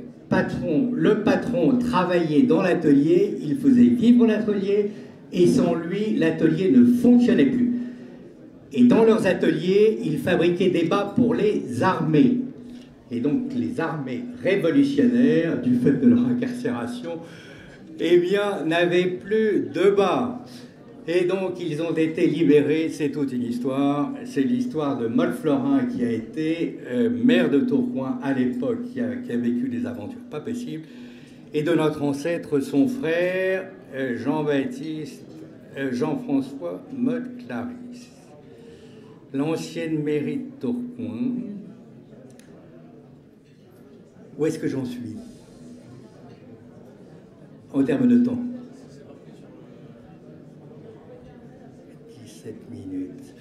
le patron travaillait dans l'atelier, il faisait vivre l'atelier, et sans lui, l'atelier ne fonctionnait plus. Et dans leurs ateliers, ils fabriquaient des bas pour les armées. Et donc les armées révolutionnaires, du fait de leur incarcération, eh bien, n'avaient plus de bas. Et donc ils ont été libérés, c'est toute une histoire. C'est l'histoire de Moll Florin qui a été maire de Tourcoing à l'époque, qui a vécu des aventures pas possibles, et de notre ancêtre, son frère, Jean-François Moll Clarisse. L'ancienne mairie de Tourcoing. Où est-ce que j'en suis en termes de temps? 17 minutes.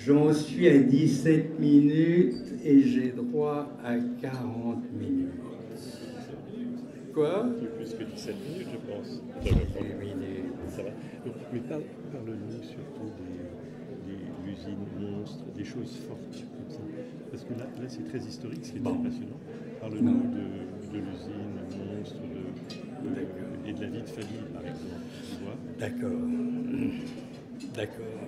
J'en suis à 17 minutes et j'ai droit à 40 minutes. Quoi? Plus que 17 minutes, je pense. 17 minutes. Ça va. Mais parle-nous surtout de l'usine monstre, des choses fortes comme ça. Parce que là c'est très historique, c'est très passionnant. Parle-nous de l'usine monstre et de la vie de famille, par exemple. Tu vois. D'accord. D'accord.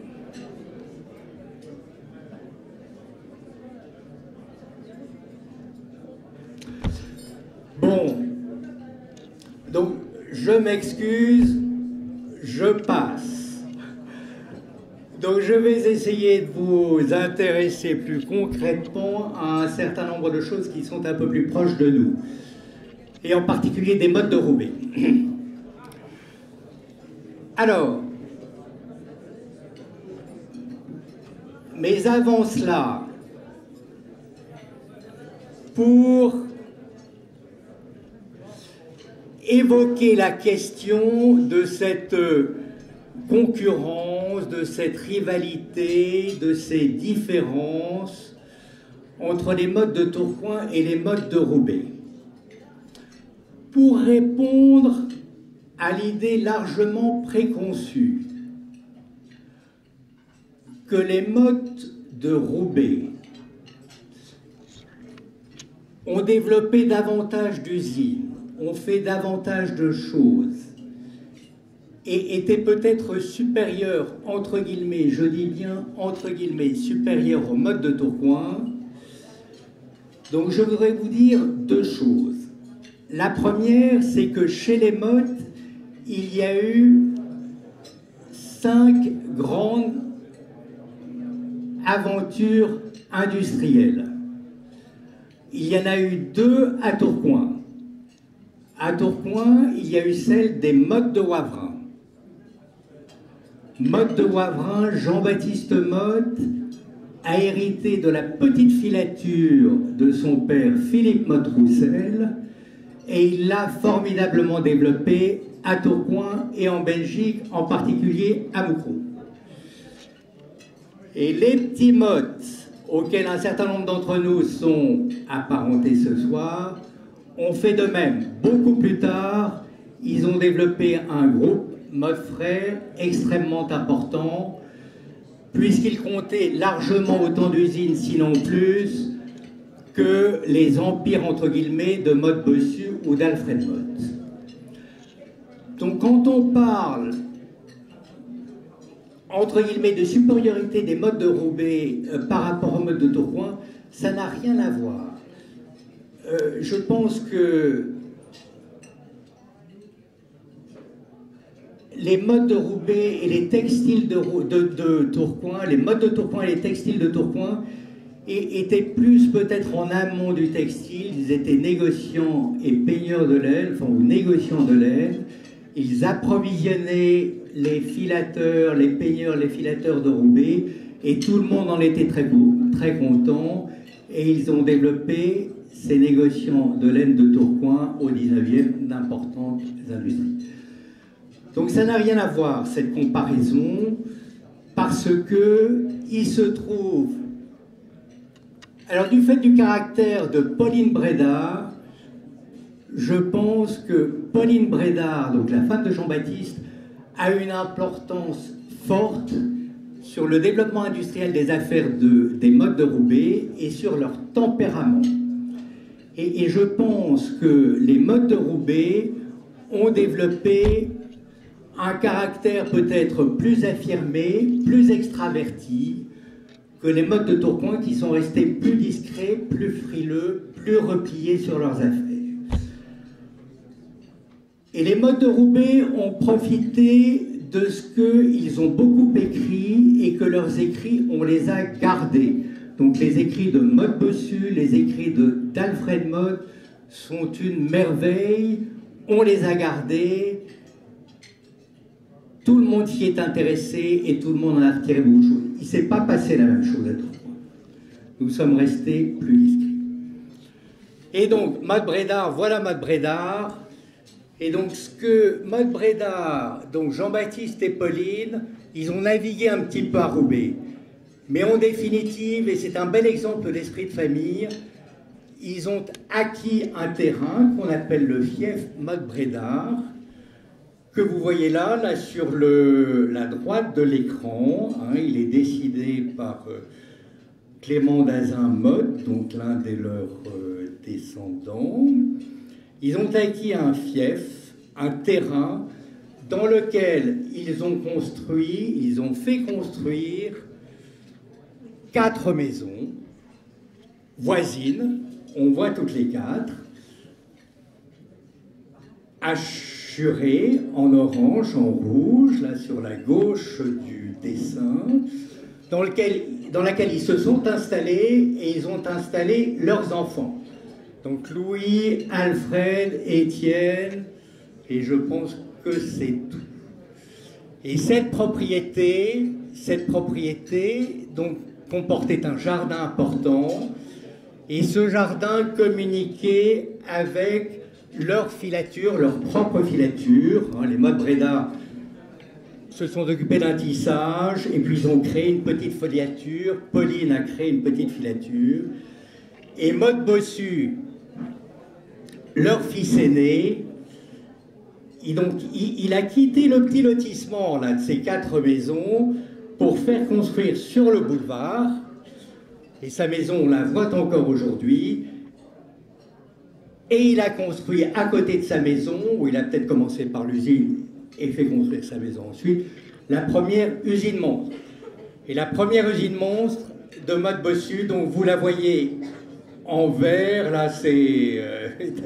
Bon. Donc, je m'excuse, je passe. Donc, je vais essayer de vous intéresser plus concrètement à un certain nombre de choses qui sont un peu plus proches de nous, et en particulier des modes de Roubaix. Alors, mais avant cela, pour évoquer la question de cette concurrence, de cette rivalité, de ces différences entre les modes de Tourcoing et les modes de Roubaix. Pour répondre à l'idée largement préconçue que les modes de Roubaix ont développé davantage d'usines, ont fait davantage de choses et étaient peut-être supérieurs, entre guillemets, je dis bien entre guillemets, supérieurs au mode de Tourcoing. Donc je voudrais vous dire deux choses. La première, c'est que chez les modes, il y a eu 5 grandes aventures industrielles. Il y en a eu 2 à Tourcoing. À Tourcoing, il y a eu celle des modes de Wavrin. Motte de Wavrin, Jean-Baptiste Motte, a hérité de la petite filature de son père Philippe Motte-Roussel, et il l'a formidablement développé à Tourcoing et en Belgique, en particulier à Moucron. Et les petits mottes, auxquels un certain nombre d'entre nous sont apparentés ce soir, ont fait de même. Beaucoup plus tard, ils ont développé un groupe, Motte Frères, extrêmement important, puisqu'ils comptaient largement autant d'usines, sinon plus, que les empires, entre guillemets, de Motte Bossu ou d'Alfred Motte. Donc quand on parle, entre guillemets, de supériorité des modes de Roubaix par rapport aux modes de Tourcoing, ça n'a rien à voir. Je pense que les modes de Roubaix et les textiles de Tourcoing, les modes de Tourcoing et les textiles de Tourcoing étaient plus peut-être en amont du textile. Ils étaient négociants et peigneurs de laine, enfin, ou négociants de laine. Ils approvisionnaient les filateurs, les peigneurs, les filateurs de Roubaix, et tout le monde en était très content. Et ils ont développé, ces négociants de laine de Tourcoing, au 19e, d'importantes industries. Donc ça n'a rien à voir, cette comparaison, parce que il se trouve... Alors du fait du caractère de Pauline Brédard, je pense que Pauline Brédard, donc la femme de Jean-Baptiste, a une importance forte sur le développement industriel des affaires des modes de Roubaix et sur leur tempérament. Et je pense que les modes de Roubaix ont développé un caractère peut-être plus affirmé, plus extraverti que les modes de Tourcoing qui sont restés plus discrets, plus frileux, plus repliés sur leurs affaires. Et les modes de Roubaix ont profité de ce qu'ils ont beaucoup écrit et que leurs écrits, on les a gardés. Donc les écrits de Maude Bossu, les écrits d'Alfred Maude sont une merveille, on les a gardés, tout le monde s'y est intéressé et tout le monde en a retiré beaucoup de choses. Il ne s'est pas passé la même chose à Tourcoing. Nous sommes restés plus discrets. Et donc, Maude Brédard, voilà Maude Brédard. Et donc, ce que Maude Brédard, donc Jean-Baptiste et Pauline, ils ont navigué un petit peu à Roubaix. Mais en définitive, et c'est un bel exemple d'esprit de famille, ils ont acquis un terrain qu'on appelle le fief Maude Brédard, que vous voyez là sur la droite de l'écran. Hein, il est décidé par Clément d'Azin Maude, donc l'un de leurs descendants. Ils ont acquis un fief, un terrain, dans lequel ils ont fait construire 4 maisons voisines, on voit toutes les 4, hachurées en orange, en rouge, là sur la gauche du dessin, dans laquelle ils se sont installés et ils ont installé leurs enfants. Donc Louis, Alfred, Étienne, et je pense que c'est tout. Et cette propriété donc, comportait un jardin important, et ce jardin communiquait avec leur filature, leur propre filature. Les Maude Brédard se sont occupés d'un tissage, et puis ils ont créé une petite filature. Pauline a créé une petite filature. Et Maude Bossu, leur fils aîné, il a quitté le petit lotissement là, de ces 4 maisons pour faire construire sur le boulevard, et sa maison, on la voit encore aujourd'hui, et il a construit à côté de sa maison, où il a peut-être commencé par l'usine et fait construire sa maison ensuite, la première usine monstre. Et la première usine monstre de Maude Bossu, donc vous la voyez en vert, là c'est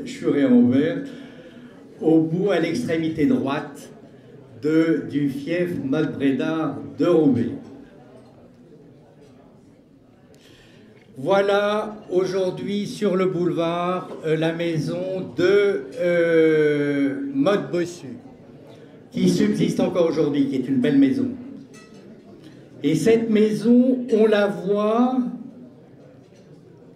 hachuré en vert, au bout, à l'extrémité droite du fief Maude Brédard de Roubaix. Voilà aujourd'hui sur le boulevard la maison de Maude Bossu, qui subsiste encore aujourd'hui, qui est une belle maison. Et cette maison, on la voit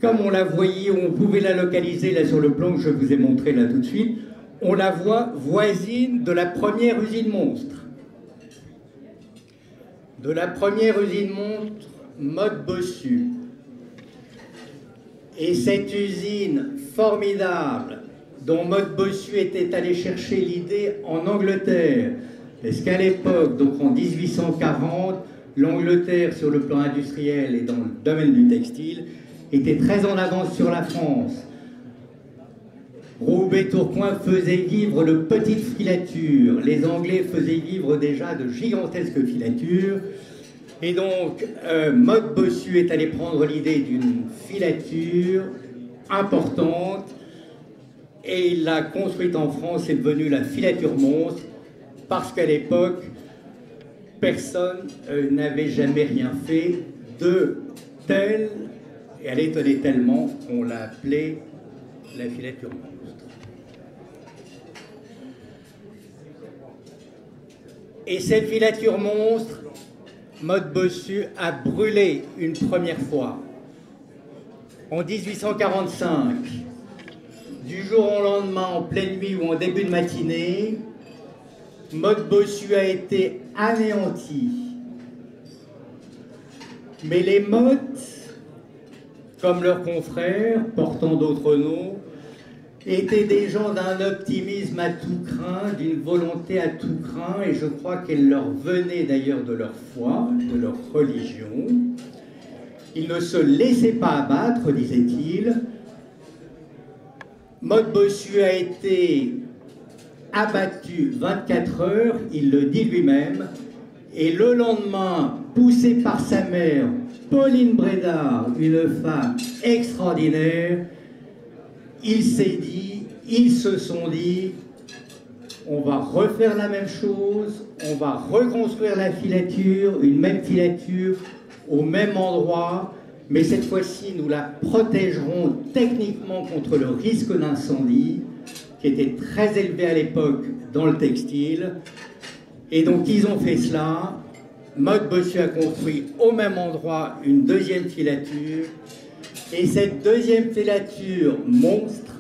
comme on la voyait, on pouvait la localiser là sur le plan que je vous ai montré là tout de suite, on la voit voisine de la première usine monstre. De la première usine monstre, Maude Bossu. Et cette usine formidable dont Maude Bossu était allé chercher l'idée en Angleterre, parce qu'à l'époque, donc en 1840, l'Angleterre sur le plan industriel et dans le domaine du textile était très en avance sur la France. Roubaix-Tourcoing faisait vivre de petites filatures, les Anglais faisaient vivre déjà de gigantesques filatures, et donc Maude Bossu est allé prendre l'idée d'une filature importante et il l'a construite en France, c'est devenu la filature monstre, parce qu'à l'époque, personne n'avait jamais rien fait de tel, et elle étonnait tellement qu'on l'a appelée la filature monstre. Et cette filature monstre, Maude Bossu a brûlé une première fois. En 1845, du jour au lendemain, en pleine nuit ou en début de matinée, Maud Bossu a été anéantie. Mais les Mottes, comme leurs confrères, portant d'autres noms, étaient des gens d'un optimisme à tout crin, d'une volonté à tout crin, et je crois qu'elle leur venait d'ailleurs de leur foi, de leur religion. Ils ne se laissaient pas abattre, disait-il. Maud Bossu a été abattu 24 heures, il le dit lui-même, et le lendemain, poussé par sa mère, Pauline Brédard, une femme extraordinaire, il s'est dit, ils se sont dit, on va refaire la même chose, on va reconstruire la filature, une même filature, au même endroit, mais cette fois-ci, nous la protégerons techniquement contre le risque d'incendie, qui était très élevé à l'époque dans le textile. Et donc, ils ont fait cela. Maud Bossu a construit au même endroit une deuxième filature. Et cette deuxième filature monstre,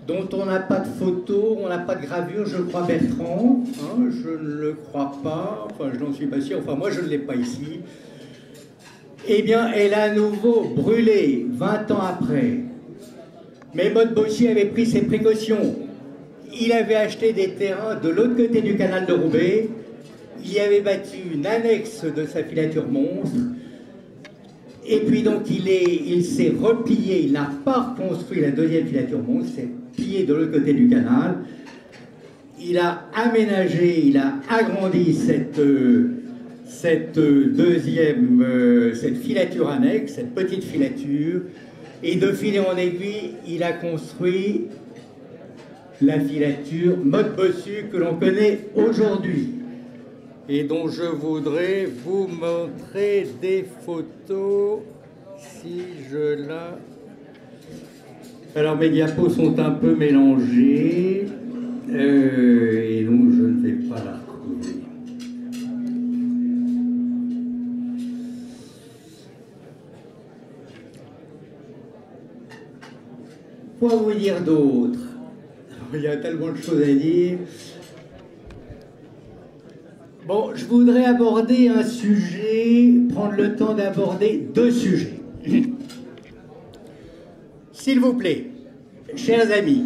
dont on n'a pas de photo, on n'a pas de gravure, je crois, Bertrand, hein, je ne le crois pas, enfin, je n'en suis pas sûr, enfin, moi, je ne l'ai pas ici. Eh bien, elle a à nouveau brûlé 20 ans après. Mais Maud Bossu avait pris ses précautions. Il avait acheté des terrains de l'autre côté du canal de Roubaix. Il y avait bâti une annexe de sa filature monstre. Et puis donc il s'est replié, il n'a pas reconstruit la deuxième filature monstre, il s'est plié de l'autre côté du canal. Il a aménagé, il a agrandi cette filature annexe, cette petite filature. Et de fil en aiguille, il a construit la filature Maud Bossu que l'on connaît aujourd'hui et dont je voudrais vous montrer des photos si je la... Alors mes diapos sont un peu mélangés et donc je ne vais pas la retrouver. Quoi vous dire d'autre? Il y a tellement de choses à dire. Bon, je voudrais aborder un sujet, prendre le temps d'aborder deux sujets. S'il vous plaît, chers amis,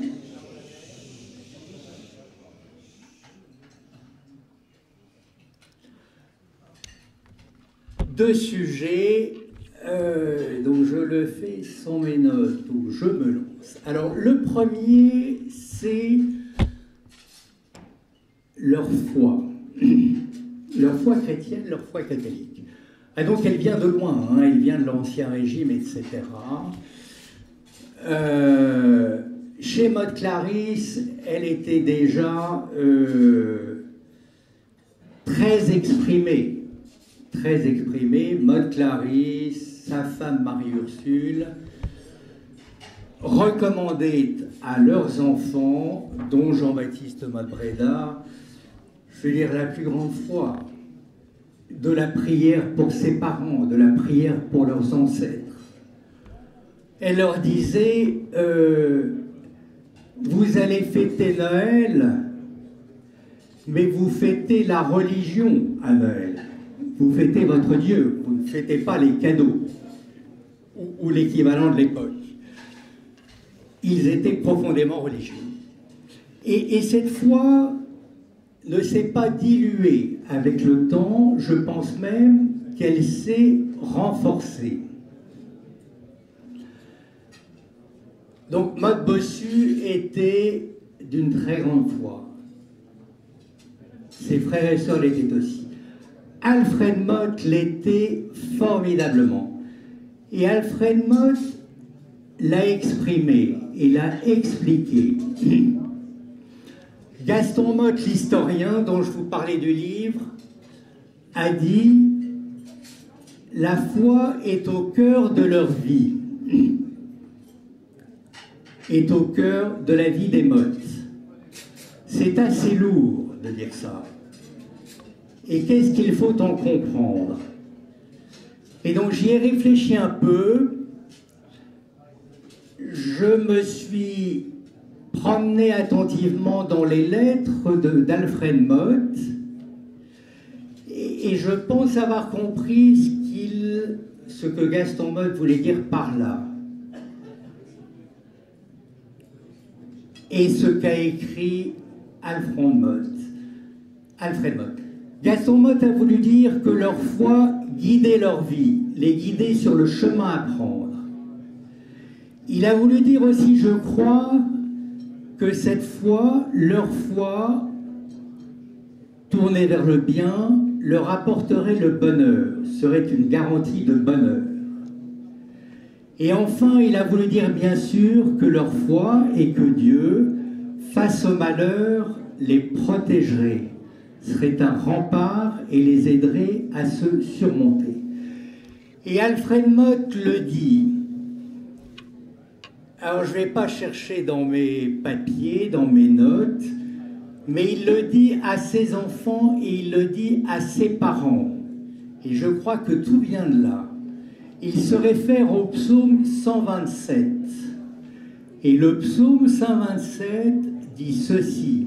deux sujets, donc je le fais sans mes notes, ou je me lance. Alors, le premier, c'est leur foi. Leur foi chrétienne, leur foi catholique. Ah, donc elle vient de loin, hein, elle vient de l'Ancien Régime, etc. Chez Maud Clarisse, elle était déjà très exprimée. Très exprimée. Maud Clarisse, sa femme Marie-Ursule, recommandaient à leurs enfants, dont Jean-Baptiste Maud Brédard, je veux dire la plus grande foi, de la prière pour ses parents, de la prière pour leurs ancêtres. Elle leur disait, vous allez fêter Noël, mais vous fêtez la religion à Noël. Vous fêtez votre Dieu, vous ne fêtez pas les cadeaux, ou l'équivalent de l'époque. Ils étaient profondément religieux. Et cette foi ne s'est pas diluée avec le temps, je pense même qu'elle s'est renforcée. Donc Maud Bossu était d'une très grande foi. Ses frères et sœurs l'étaient aussi. Alfred Motte l'était formidablement. Et Alfred Motte l'a exprimé et l'a expliqué. Gaston Motte, l'historien dont je vous parlais du livre, a dit « La foi est au cœur de leur vie, est au cœur de la vie des Mottes. » C'est assez lourd de dire ça. Et qu'est-ce qu'il faut en comprendre? Et donc j'y ai réfléchi un peu. Je me suis promener attentivement dans les lettres d'Alfred Motte et je pense avoir compris ce que Gaston Motte voulait dire par là. Et ce qu'a écrit Alfred Motte. Gaston Motte a voulu dire que leur foi guidait leur vie, les guidait sur le chemin à prendre. Il a voulu dire aussi, je crois, que cette foi, leur foi, tournée vers le bien, leur apporterait le bonheur, serait une garantie de bonheur. Et enfin, il a voulu dire bien sûr que leur foi et que Dieu, face au malheur, les protégerait, serait un rempart et les aiderait à se surmonter. Et Alfred Motte le dit. Alors, je ne vais pas chercher dans mes papiers, dans mes notes, mais il le dit à ses enfants et il le dit à ses parents. Et je crois que tout vient de là. Il se réfère au psaume 127. Et le psaume 127 dit ceci.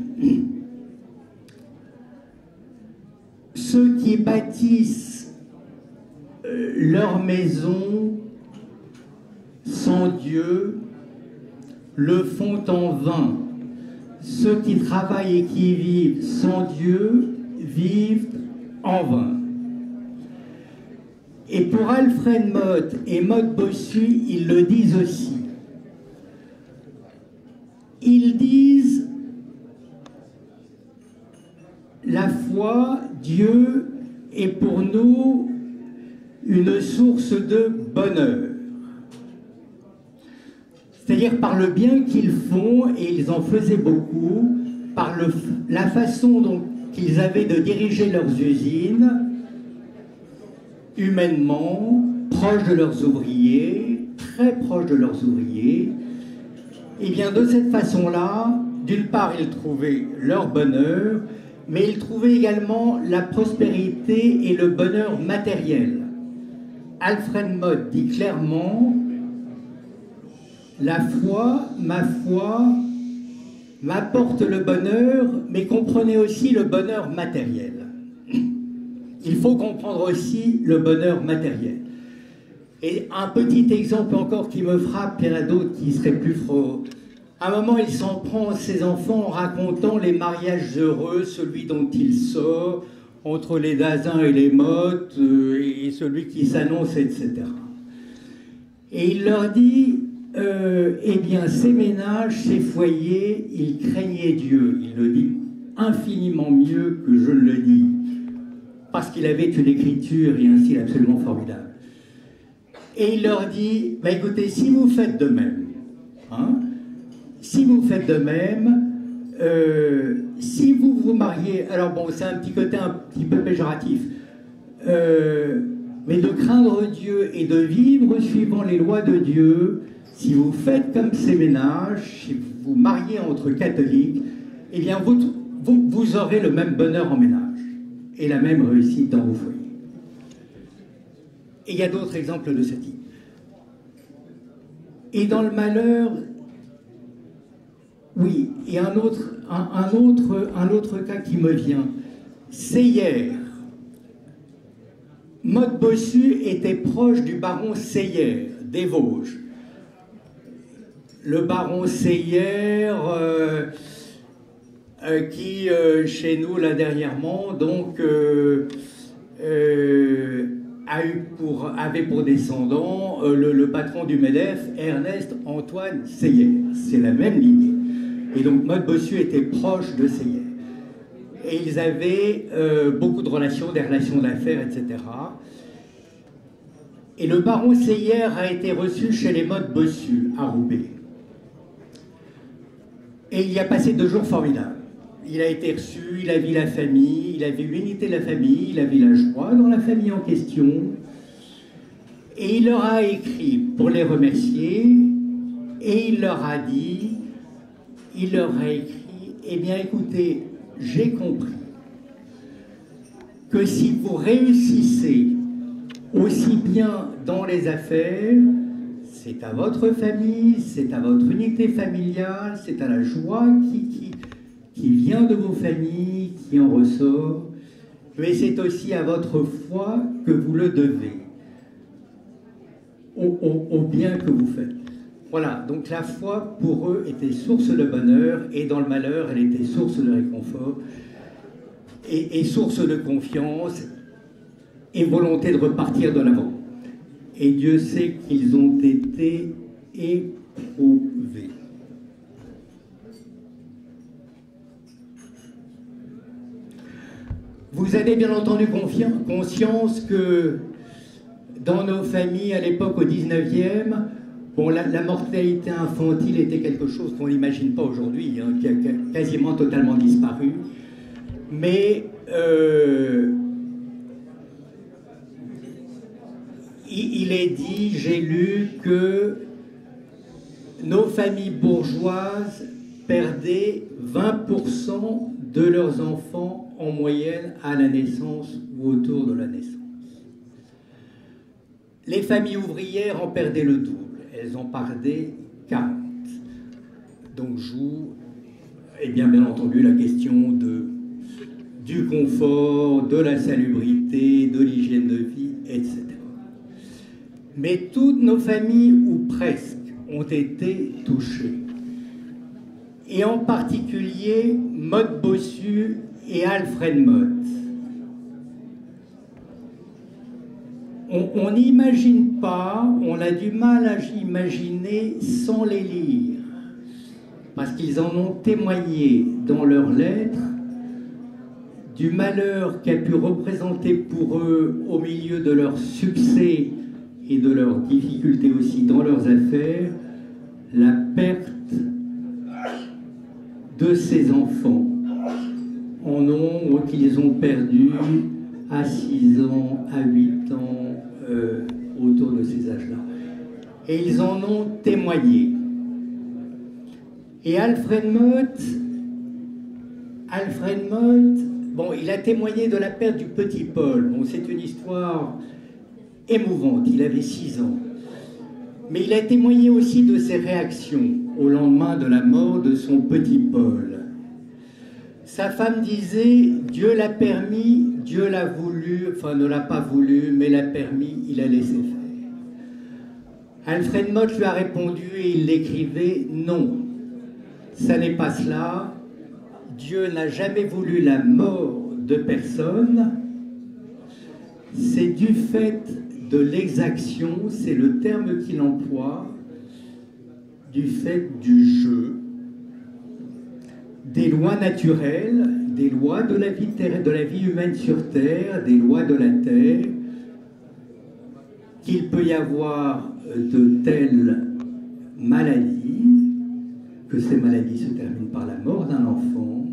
Ceux qui bâtissent leur maison sans Dieu le font en vain. Ceux qui travaillent et qui vivent sans Dieu vivent en vain. Et pour Alfred Motte et Motte Bossu, ils le disent aussi. Ils disent la foi, Dieu est pour nous une source de bonheur. C'est-à-dire par le bien qu'ils font, et ils en faisaient beaucoup, par la façon dont ils avaient de diriger leurs usines, humainement, proches de leurs ouvriers, très proches de leurs ouvriers, et bien de cette façon-là, d'une part, ils trouvaient leur bonheur, mais ils trouvaient également la prospérité et le bonheur matériel. Alfred Motte dit clairement: la foi, ma foi, m'apporte le bonheur, mais comprenez aussi le bonheur matériel. Il faut comprendre aussi le bonheur matériel. Et un petit exemple encore qui me frappe, il y en a d'autres qui seraient plus faux. À un moment, il s'en prend à ses enfants en racontant les mariages heureux, celui dont il sort, entre les Dazin et les Mottes, et celui qui s'annonce, etc. Et il leur dit... eh bien, ces ménages, ces foyers, ils craignaient Dieu. Il le dit infiniment mieux que je ne le dis, parce qu'il avait une écriture et un style absolument formidable. Et il leur dit, bah, écoutez, si vous faites de même, si vous faites de même, si vous vous mariez, alors bon, c'est un petit côté un petit peu péjoratif, mais de craindre Dieu et de vivre suivant les lois de Dieu. Si vous faites comme ces ménages, si vous vous mariez entre catholiques, eh bien vous aurez le même bonheur en ménage et la même réussite dans vos foyers. Et il y a d'autres exemples de ce type. Et dans le malheur, oui, il y a un autre cas qui me vient. C'est hier. Motte Bossu était proche du baron Seyer, des Vosges. Le baron Seyer, qui, chez nous, là, dernièrement, donc, avait pour descendant le patron du MEDEF, Ernest Antoine Seyer. C'est la même lignée. Et donc, Motte Bossu était proche de Seyer. Et ils avaient beaucoup de relations, des relations d'affaires, etc. Et le baron Seyer a été reçu chez les Motte Bossu, à Roubaix. Et il y a passé 2 jours formidables. Il a été reçu, il a vu la famille, il a vu l'unité de la famille, il a vu la joie dans la famille en question. Et il leur a écrit pour les remercier, et il leur a écrit, eh bien écoutez, j'ai compris que si vous réussissez aussi bien dans les affaires, c'est à votre famille, c'est à votre unité familiale, c'est à la joie qui vient de vos familles, qui en ressort, mais c'est aussi à votre foi que vous le devez, au bien que vous faites. Voilà, donc la foi pour eux était source de bonheur, et dans le malheur, elle était source de réconfort, et source de confiance, et volonté de repartir de l'avant. Et Dieu sait qu'ils ont été éprouvés. Vous avez bien entendu conscience que dans nos familles, à l'époque, au 19e, bon, la mortalité infantile était quelque chose qu'on n'imagine pas aujourd'hui, hein, qui a quasiment totalement disparu. Mais il est dit, j'ai lu, que nos familles bourgeoises perdaient 20% de leurs enfants en moyenne à la naissance ou autour de la naissance. Les familles ouvrières en perdaient le double, elles en perdaient 40. Donc joue, et bien entendu, la question du confort, de la salubrité, de l'hygiène de vie, etc. Mais toutes nos familles, ou presque, ont été touchées. Et en particulier, Maud Bossu et Alfred Motte. On n'imagine pas, on a du mal à imaginer sans les lire, parce qu'ils en ont témoigné dans leurs lettres du malheur qu'a pu représenter pour eux, au milieu de leur succès et de leurs difficultés aussi dans leurs affaires, la perte de ces enfants en nombre qu'ils ont perdu à 6 ans, à 8 ans, autour de ces âges-là. Et ils en ont témoigné. Et Alfred Motte, bon, il a témoigné de la perte du petit Paul. Bon, c'est une histoire émouvante, il avait 6 ans. Mais il a témoigné aussi de ses réactions au lendemain de la mort de son petit Paul. Sa femme disait, Dieu l'a permis, Dieu l'a voulu, enfin ne l'a pas voulu, mais l'a permis, il a laissé faire. Alfred Motte lui a répondu et il l'écrivait, non, ça n'est pas cela, Dieu n'a jamais voulu la mort de personne, c'est du fait de l'exaction, c'est le terme qu'il emploie, du fait du jeu, des lois naturelles, des lois de la vie humaine sur Terre, des lois de la Terre, qu'il peut y avoir de telles maladies, que ces maladies se terminent par la mort d'un enfant.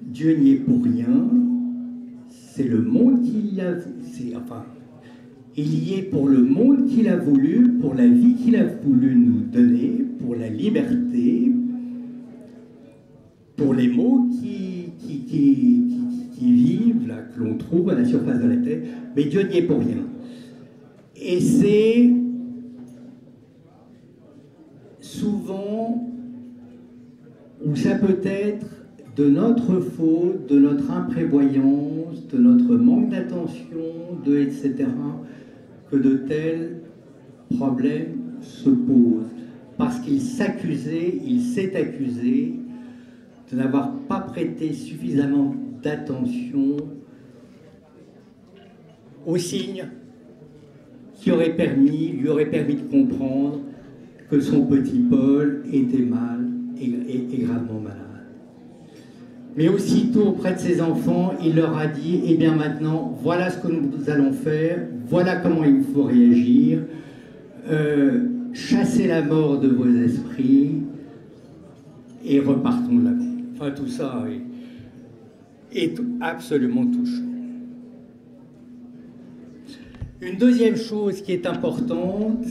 Dieu n'y est pour rien, c'est le monde qui a... Enfin, il y est pour le monde qu'il a voulu, pour la vie qu'il a voulu nous donner, pour la liberté, pour les mots qui vivent, là, que l'on trouve à la surface de la Terre, mais Dieu n'y est pour rien. Et c'est souvent, ou ça peut être de notre faute, de notre imprévoyance, de notre manque d'attention, etc., que de tels problèmes se posent. Parce qu'il s'est accusé de n'avoir pas prêté suffisamment d'attention aux signes qui lui auraient permis de comprendre que son petit Paul était mal et gravement malade. Mais aussitôt auprès de ses enfants, il leur a dit, eh bien maintenant, voilà ce que nous allons faire, voilà comment il faut réagir, chassez la mort de vos esprits et repartons de là. Enfin, tout ça est absolument touchant. Une deuxième chose qui est importante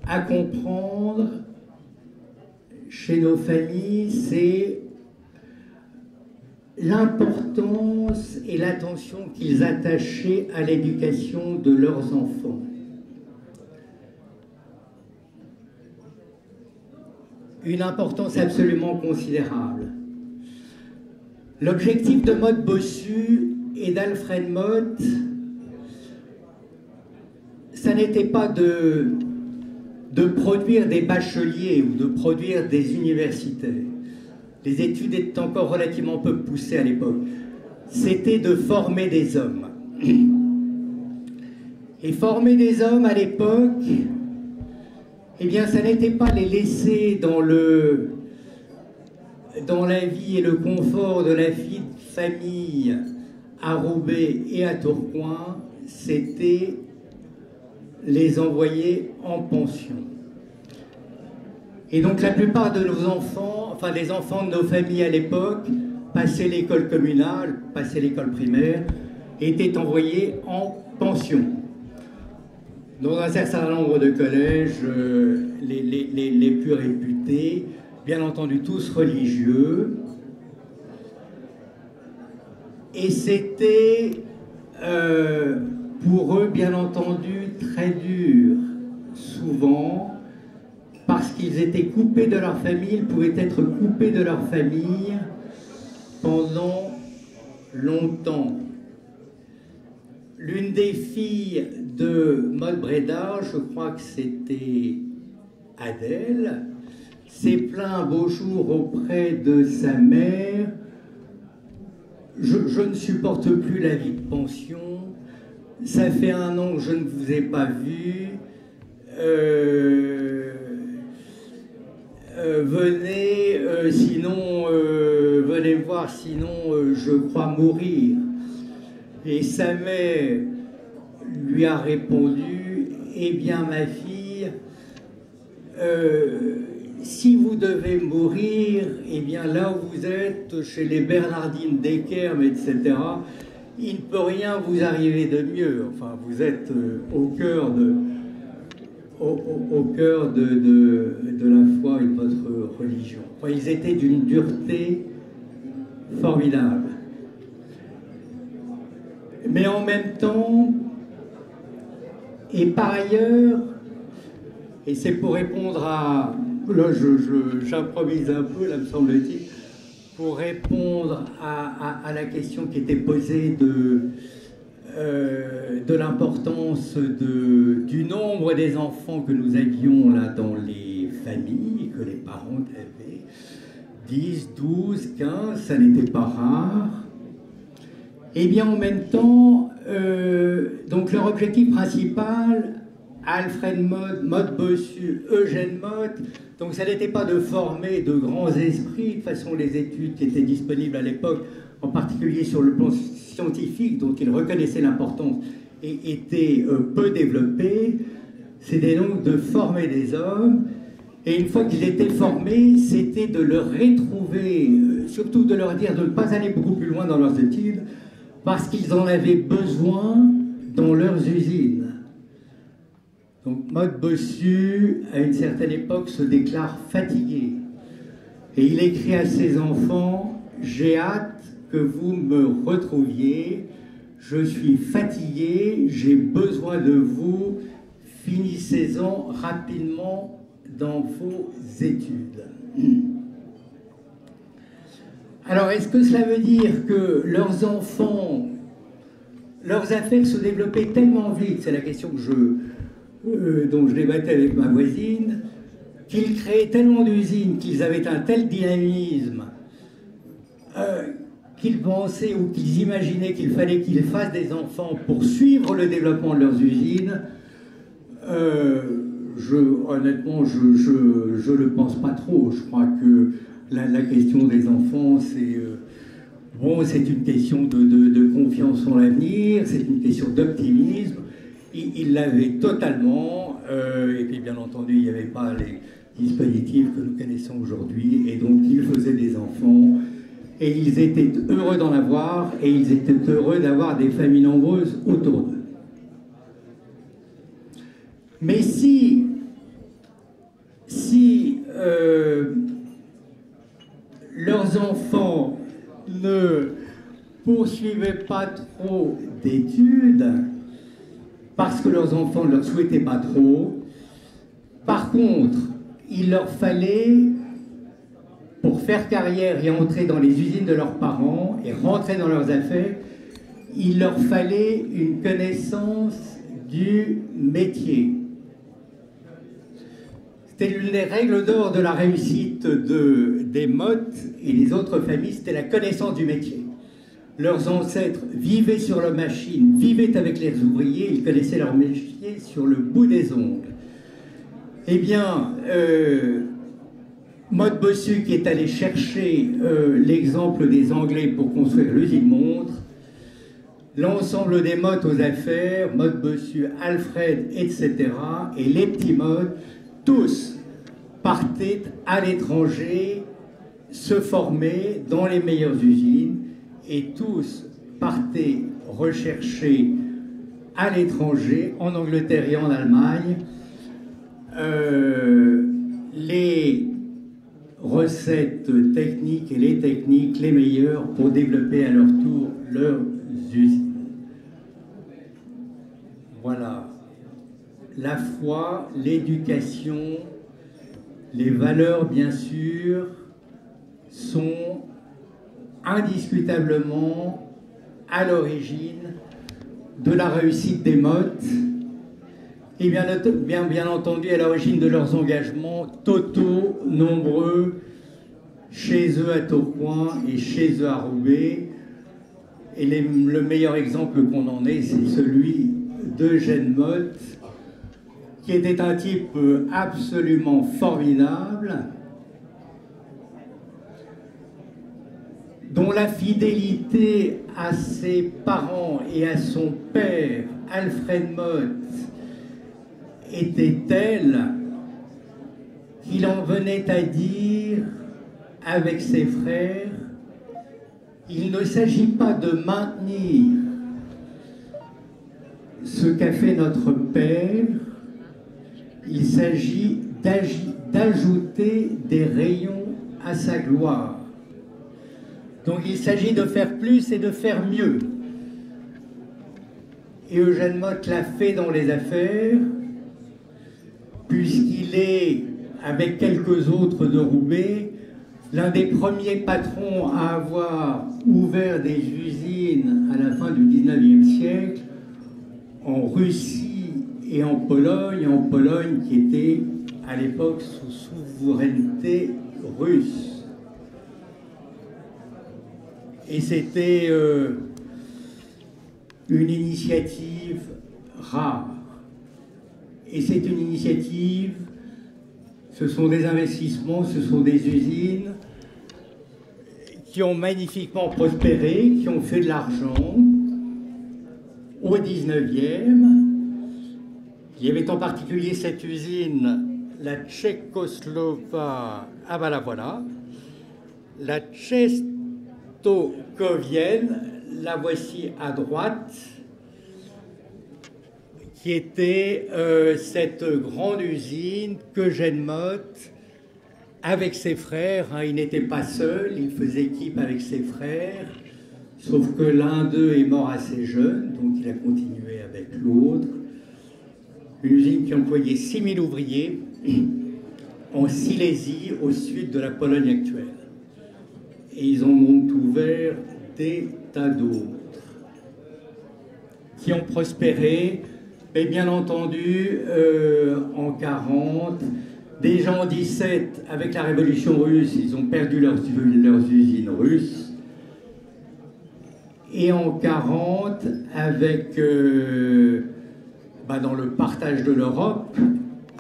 à comprendre chez nos familles, c'est l'importance et l'attention qu'ils attachaient à l'éducation de leurs enfants. une importance absolument considérable. L'objectif de Maud Bossu et d'Alfred Motte, ça n'était pas de produire des bacheliers ou de produire des universitaires. Les études étaient encore relativement peu poussées à l'époque. C'était de former des hommes. Et former des hommes à l'époque, eh bien, ça n'était pas les laisser dans la vie et le confort de la vie de famille à Roubaix et à Tourcoing, c'était les envoyer en pension. Et donc la plupart de nos enfants, enfin les enfants de nos familles à l'époque, passaient l'école communale, passaient l'école primaire, étaient envoyés en pension. Dans un certain nombre de collèges, les plus réputés, bien entendu tous religieux, et c'était pour eux, bien entendu, très dur, souvent, parce qu'ils étaient coupés de leur famille, ils pouvaient être coupés de leur famille pendant longtemps. L'une des filles de Maud Breda, je crois que c'était Adèle, s'est plaint un beau jour auprès de sa mère. Je ne supporte plus la vie de pension. Ça fait 1 an que je ne vous ai pas vu. Venez, venez me voir, sinon je crois mourir. Et sa mère lui a répondu, eh bien ma fille, si vous devez mourir, eh bien là où vous êtes, chez les Bernardines d'Ekermes, etc., il ne peut rien vous arriver de mieux. Enfin, vous êtes au cœur de la foi et de votre religion. Enfin, ils étaient d'une dureté formidable. Mais en même temps, et par ailleurs, et c'est pour répondre à... Là, j'improvise un peu, là, me semble-t-il, pour répondre à la question qui était posée de l'importance du nombre des enfants que nous avions là dans les familles, que les parents avaient, 10, 12, 15, ça n'était pas rare. Et bien en même temps, donc leur objectif principal, Alfred Motte, Maud Bossu, Eugène Motte, donc ça n'était pas de former de grands esprits. De toute façon, les études qui étaient disponibles à l'époque, en particulier sur le plan scientifique, dont ils reconnaissaient l'importance, et étaient peu développées, c'était donc de former des hommes. Et une fois qu'ils étaient formés, c'était de leur retrouver, surtout de leur dire de ne pas aller beaucoup plus loin dans leurs études, parce qu'ils en avaient besoin dans leurs usines. Donc Maud Bossu, à une certaine époque, se déclare fatigué. Et il écrit à ses enfants, « J'ai hâte que vous me retrouviez, je suis fatigué, j'ai besoin de vous, finissez-en rapidement dans vos études. » Alors, est-ce que cela veut dire que leurs enfants, leurs affects se développaient tellement vite, c'est la question dont je débattais avec ma voisine, qu'ils créaient tellement d'usines, qu'ils avaient un tel dynamisme, qu'ils pensaient ou qu'ils imaginaient qu'il fallait qu'ils fassent des enfants pour suivre le développement de leurs usines. Honnêtement, je ne le pense pas trop. Je crois que la question des enfants, c'est une question de confiance en l'avenir, c'est une question d'optimisme. Il l'avait totalement, et puis bien entendu, il n'y avait pas les dispositifs que nous connaissons aujourd'hui, et donc ils faisaient des enfants, et ils étaient heureux d'en avoir, et ils étaient heureux d'avoir des familles nombreuses autour d'eux. Mais si leurs enfants ne poursuivaient pas trop d'études, parce que leurs enfants ne leur souhaitaient pas trop, par contre, il leur fallait pour faire carrière et entrer dans les usines de leurs parents et rentrer dans leurs affaires, il leur fallait une connaissance du métier. C'était l'une des règles d'or de la réussite des Mottes et des autres familles, c'était la connaissance du métier. Leurs ancêtres vivaient sur leurs machines, vivaient avec les ouvriers, ils connaissaient leur métier sur le bout des ongles. Eh bien, Motte Bossu, qui est allé chercher l'exemple des Anglais pour construire l'usine montre, l'ensemble des Mottes aux affaires, Motte Bossu, Alfred, etc., et les petits Mottes, tous partaient à l'étranger se former dans les meilleures usines et tous partaient rechercher à l'étranger, en Angleterre et en Allemagne, les recettes techniques et les techniques les meilleures pour développer à leur tour leurs usines. Voilà. La foi, l'éducation, les valeurs, bien sûr, sont indiscutablement à l'origine de la réussite des Mottes et bien entendu à l'origine de leurs engagements totaux, nombreux, chez eux à Tourcoing et chez eux à Roubaix. Et le meilleur exemple qu'on en ait, c'est celui d'Eugène Motte, qui était un type absolument formidable, dont la fidélité à ses parents et à son père, Alfred Motte, était telle qu'il en venait à dire avec ses frères: il ne s'agit pas de maintenir ce qu'a fait notre père, il s'agit d'ajouter des rayons à sa gloire. Donc il s'agit de faire plus et de faire mieux. Et Eugène Motte l'a fait dans les affaires, puisqu'il est, avec quelques autres de Roubaix, l'un des premiers patrons à avoir ouvert des usines à la fin du XIXe siècle en Russie et en Pologne qui était à l'époque sous souveraineté russe. Et c'était une initiative rare. Et c'est une initiative, ce sont des investissements, ce sont des usines qui ont magnifiquement prospéré, qui ont fait de l'argent au 19e. Il y avait en particulier cette usine, la tchécoslovaque, ah ben la voilà, la tchestokovienne, la voici à droite, qui était cette grande usine qu'Eugène Motte, avec ses frères, hein, il n'était pas seul, il faisait équipe avec ses frères, sauf que l'un d'eux est mort assez jeune, donc il a continué avec l'autre. Une usine qui employait 6000 ouvriers en Silésie, au sud de la Pologne actuelle. Et ils en ont ouvert des tas d'autres qui ont prospéré. Et bien entendu, en 40, déjà en 17, avec la révolution russe, ils ont perdu leurs usines russes. Et en 40, avec dans le partage de l'Europe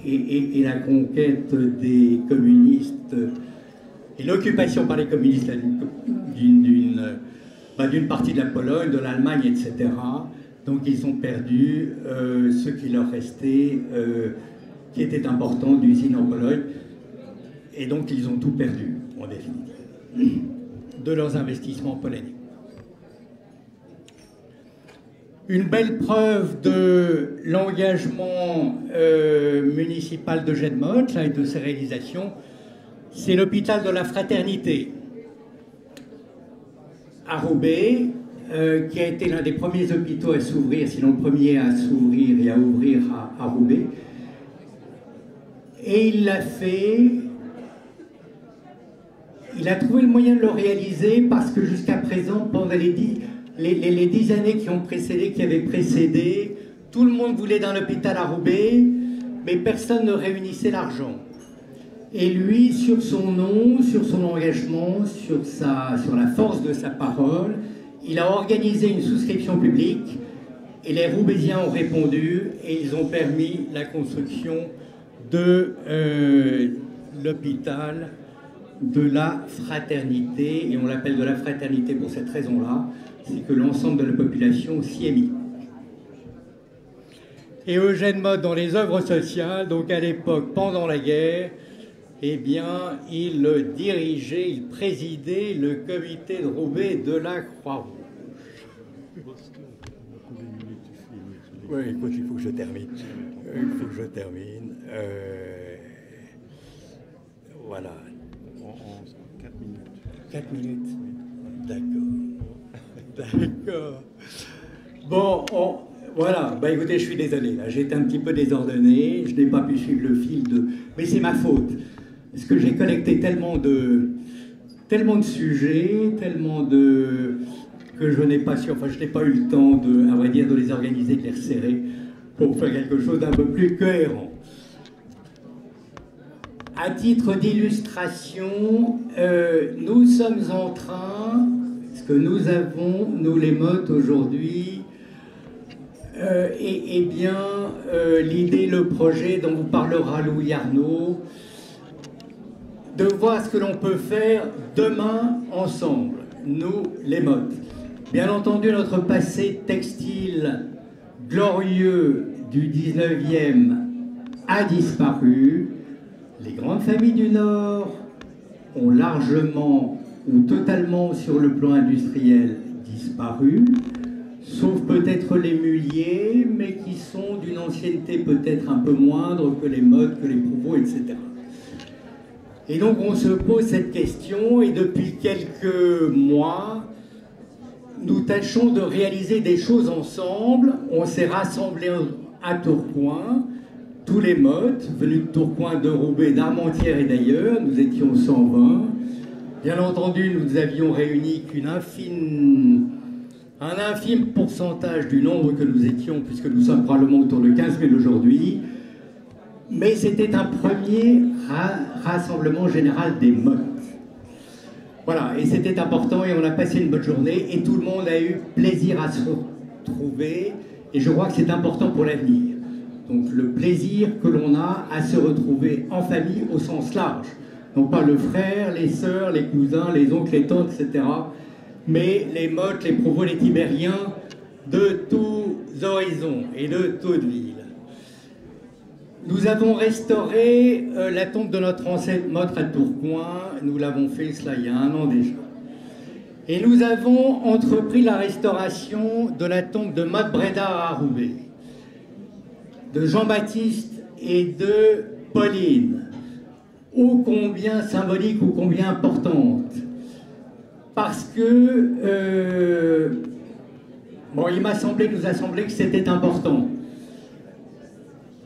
et la conquête des communistes et l'occupation par les communistes d'une partie de la Pologne, de l'Allemagne, etc. Donc ils ont perdu ce qui leur restait, qui était important d'usines en Pologne. Et donc ils ont tout perdu, en définitive, de leurs investissements polonais. Une belle preuve de l'engagement municipal d'Eugène Motte et de ses réalisations, c'est l'hôpital de la Fraternité à Roubaix, qui a été l'un des premiers hôpitaux à s'ouvrir, sinon le premier à s'ouvrir et à ouvrir à Roubaix. Et il l'a fait il a trouvé le moyen de le réaliser parce que jusqu'à présent, pendant les 10 années qui avaient précédé, tout le monde voulait d'un hôpital à Roubaix, mais personne ne réunissait l'argent. Et lui, sur son nom, sur son engagement, sur la force de sa parole, il a organisé une souscription publique et les Roubaisiens ont répondu et ils ont permis la construction de l'hôpital de la fraternité. Et on l'appelle de la fraternité pour cette raison-là, c'est que l'ensemble de la population s'y est mis. Et Eugène Motte, dans les œuvres sociales, donc à l'époque, pendant la guerre, eh bien, il dirigeait, il présidait le comité de Roubaix de la Croix-Rouge. Oui, écoute, il faut que je termine. Voilà. En 4 minutes. 4 minutes. D'accord. Bon, voilà. Bah écoutez, je suis désolé. Là, j'ai été un petit peu désordonné. Je n'ai pas pu suivre le fil de... Mais c'est ma faute. Parce que j'ai collecté tellement de sujets, que je n'ai pas su, enfin je n'ai pas eu le temps à vrai dire, de les organiser, de les resserrer pour faire quelque chose d'un peu plus cohérent. À titre d'illustration, nous sommes en train, ce que nous avons, nous les Mottes aujourd'hui, l'idée, le projet dont vous parlera Louis Arnaud, de voir ce que l'on peut faire demain ensemble, nous les Mottes. Bien entendu, notre passé textile glorieux du 19e a disparu. Les grandes familles du Nord ont largement ou totalement sur le plan industriel disparu, sauf peut-être les Mulliers, mais qui sont d'une ancienneté peut-être un peu moindre que les Mottes, que les Prouvost, etc. Et donc on se pose cette question et depuis quelques mois, nous tâchons de réaliser des choses ensemble. On s'est rassemblés à Tourcoing, tous les Mottes, venus de Tourcoing, de Roubaix, d'Armentières et d'ailleurs. Nous étions 120. Bien entendu, nous avions réuni un infime pourcentage du nombre que nous étions, puisque nous sommes probablement autour de 15 000 aujourd'hui. Mais c'était un premier rassemblement général des Mottes. Voilà, et c'était important et on a passé une bonne journée et tout le monde a eu plaisir à se retrouver et je crois que c'est important pour l'avenir. Donc le plaisir que l'on a à se retrouver en famille au sens large. Non pas le frère, les sœurs, les cousins, les oncles, les tantes, etc. Mais les Mottes, les Prouvost, les Tibériens de tous horizons et de toutes villes. Nous avons restauré la tombe de notre ancêtre Motte à Tourcoing. Nous l'avons fait, cela, il y a 1 an déjà. Et nous avons entrepris la restauration de la tombe de Motte Brédard à Roubaix, de Jean-Baptiste et de Pauline, ô combien symbolique, ô combien importante. Parce que, il nous a semblé que c'était important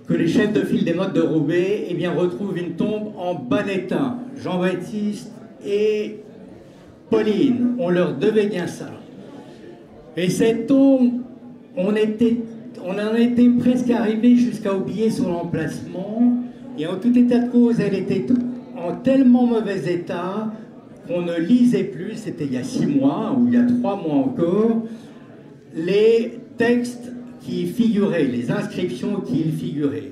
que les chefs de file des Mottes de Roubaix retrouvent une tombe en bon état. Jean-Baptiste et Pauline, on leur devait bien ça. Et cette tombe, on en était presque arrivé jusqu'à oublier son emplacement. Et en tout état de cause, elle était en tellement mauvais état qu'on ne lisait plus, c'était il y a 6 mois, ou il y a 3 mois encore, les textes qui y figuraient, les inscriptions qui y figuraient.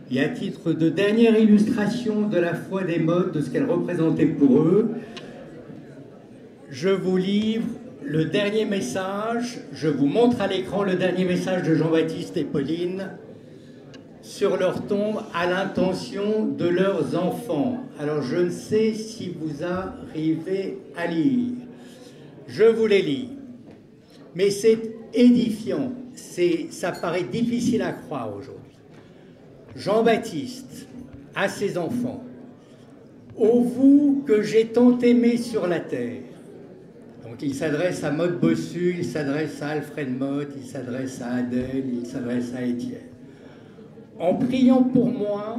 Et à titre de dernière illustration de la foi des Mottes, de ce qu'elle représentait pour eux, je vous livre le dernier message, je vous montre à l'écran le dernier message de Jean-Baptiste et Pauline sur leur tombe à l'intention de leurs enfants. Alors je ne sais si vous arrivez à lire. Je vous les lis. Mais c'est édifiant. Ça paraît difficile à croire aujourd'hui. Jean-Baptiste à ses enfants. Ô vous que j'ai tant aimé sur la terre. Donc il s'adresse à Motte Bossu, il s'adresse à Alfred Motte, il s'adresse à Adèle, il s'adresse à Étienne. En priant pour moi,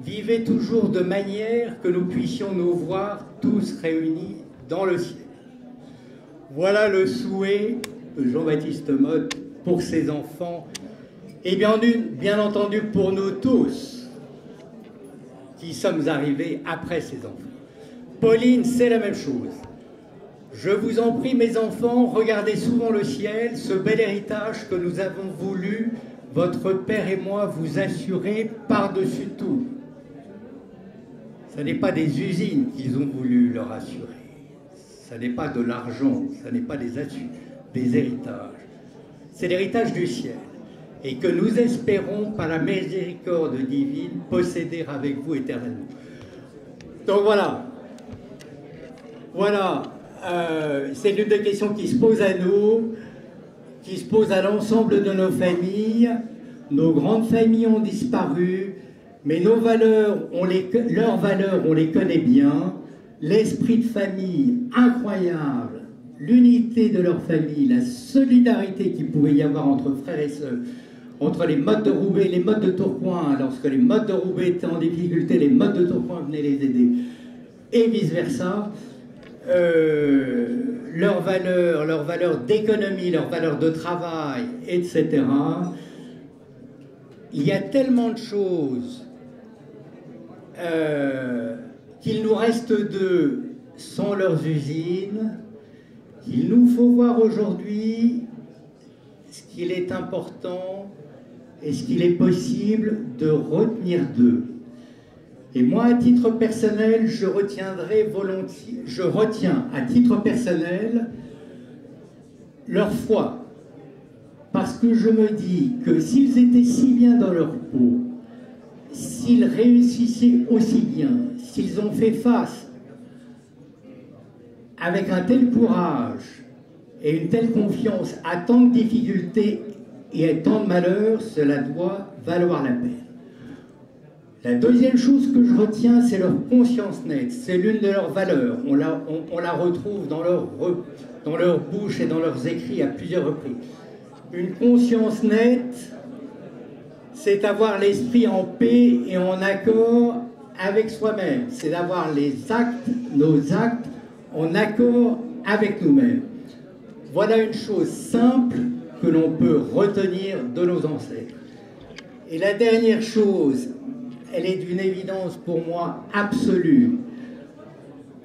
vivez toujours de manière que nous puissions nous voir tous réunis dans le ciel. Voilà le souhait de Jean-Baptiste Motte pour ses enfants et bien entendu pour nous tous qui sommes arrivés après ses enfants. Pauline, c'est la même chose. Je vous en prie, mes enfants, regardez souvent le ciel, ce bel héritage que nous avons voulu, votre père et moi, vous assurer par-dessus tout. Ce n'est pas des usines qu'ils ont voulu leur assurer. Ce n'est pas de l'argent, ce n'est pas des héritages. C'est l'héritage du ciel. Et que nous espérons, par la miséricorde divine, posséder avec vous éternellement. Donc voilà. Voilà. C'est l'une des questions qui se pose à nous, qui se pose à l'ensemble de nos familles. Nos grandes familles ont disparu, mais leurs valeurs, on les connaît bien. L'esprit de famille incroyable, l'unité de leur famille, la solidarité qu'il pouvait y avoir entre frères et sœurs, entre les Mottes de Roubaix et les Mottes de Tourcoing. Lorsque les Mottes de Roubaix étaient en difficulté, les Mottes de Tourcoing venaient les aider, et vice-versa. Leurs valeurs d'économie, leurs valeurs de travail, etc. Il y a tellement de choses qu'il nous reste d'eux sans leurs usines, qu'il nous faut voir aujourd'hui ce qu'il est important et ce qu'il est possible de retenir d'eux. Et moi, à titre personnel, je retiens à titre personnel leur foi. Parce que je me dis que s'ils étaient si bien dans leur peau, s'ils réussissaient aussi bien, s'ils ont fait face avec un tel courage et une telle confiance à tant de difficultés et à tant de malheurs, cela doit valoir la peine. La deuxième chose que je retiens, c'est leur conscience nette. C'est l'une de leurs valeurs. On la retrouve dans leur bouche et dans leurs écrits à plusieurs reprises. Une conscience nette, c'est avoir l'esprit en paix et en accord avec soi-même. C'est d'avoir nos actes en accord avec nous-mêmes. Voilà une chose simple que l'on peut retenir de nos ancêtres. Et la dernière chose, elle est d'une évidence pour moi absolue.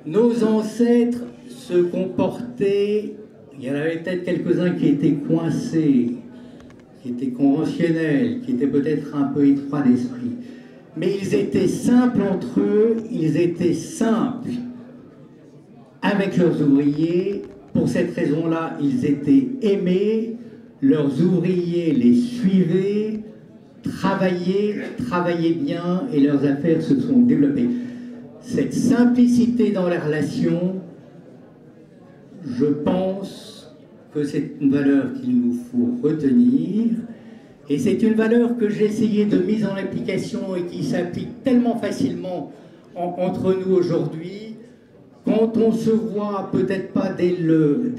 Nos ancêtres se comportaient, il y en avait peut-être quelques-uns qui étaient coincés, qui étaient conventionnels, qui étaient peut-être un peu étroits d'esprit, mais ils étaient simples entre eux, ils étaient simples avec leurs ouvriers. Pour cette raison-là, ils étaient aimés, leurs ouvriers les suivaient, travaillaient bien et leurs affaires se sont développées. Cette simplicité dans les relations, je pense que c'est une valeur qu'il nous faut retenir et c'est une valeur que j'ai essayé de mise en application et qui s'applique tellement facilement entre nous aujourd'hui. Quand on se voit, peut-être pas dès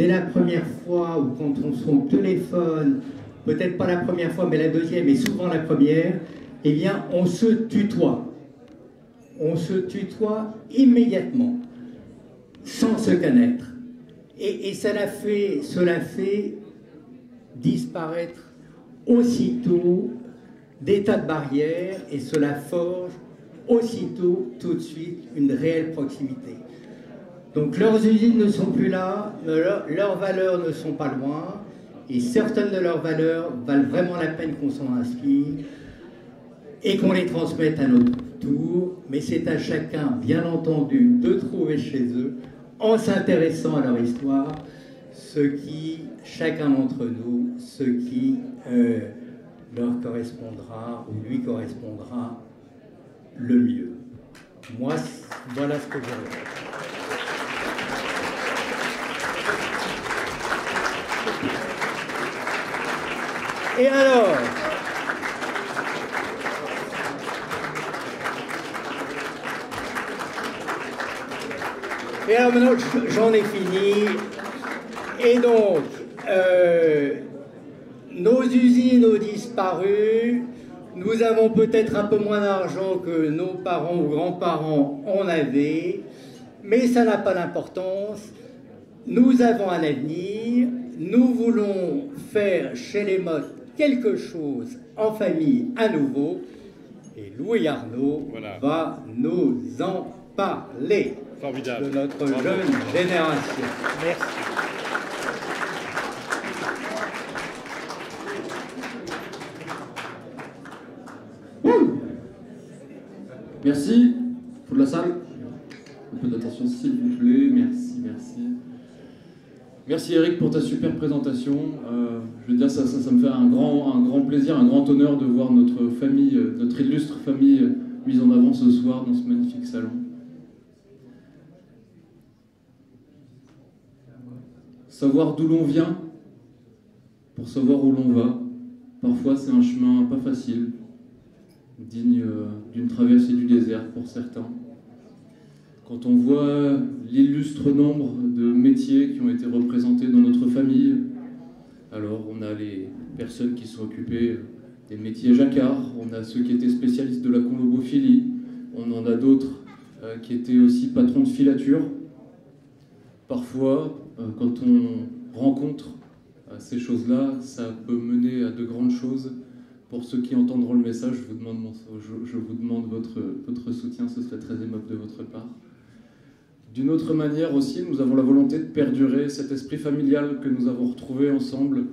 la première fois ou quand on son téléphone, peut-être pas la première fois, mais la deuxième et souvent la première, eh bien, on se tutoie. On se tutoie immédiatement, sans se connaître. Et cela fait disparaître aussitôt des tas de barrières et cela forge aussitôt, tout de suite, une réelle proximité. Donc leurs usines ne sont plus là, leurs valeurs ne sont pas loin, et certaines de leurs valeurs valent vraiment la peine qu'on s'en inspire et qu'on les transmette à notre tour, mais c'est à chacun, bien entendu, de trouver chez eux, en s'intéressant à leur histoire, ce qui, chacun d'entre nous, ce qui leur correspondra ou lui correspondra le mieux. Moi, voilà ce que j'ai. Et alors, maintenant, j'en ai fini. Et donc, nos usines ont disparu, Nous avons peut-être un peu moins d'argent que nos parents ou grands-parents en avaient, mais ça n'a pas d'importance. Nous avons un avenir, nous voulons faire chez les Mottes quelque chose en famille à nouveau, et Louis Arnaud va nous en parler. Formidable. De notre jeune génération. Merci. Merci. Faut de la salle. Un peu d'attention s'il vous plaît. Merci, merci. Merci Eric pour ta super présentation. Je veux dire, ça me fait un grand plaisir, un grand honneur de voir notre famille, notre illustre famille mise en avant ce soir dans ce magnifique salon. Savoir d'où l'on vient pour savoir où l'on va. Parfois c'est un chemin pas facile, digne d'une traversée du désert pour certains. Quand on voit l'illustre nombre de métiers qui ont été représentés dans notre famille, alors on a les personnes qui sont occupées des métiers jacquards, on a ceux qui étaient spécialistes de la colobophilie, on en a d'autres qui étaient aussi patrons de filature. Parfois, quand on rencontre ces choses-là, ça peut mener à de grandes choses. Pour ceux qui entendront le message, je vous demande votre soutien, ce serait très aimable de votre part. D'une autre manière aussi, nous avons la volonté de perdurer cet esprit familial que nous avons retrouvé ensemble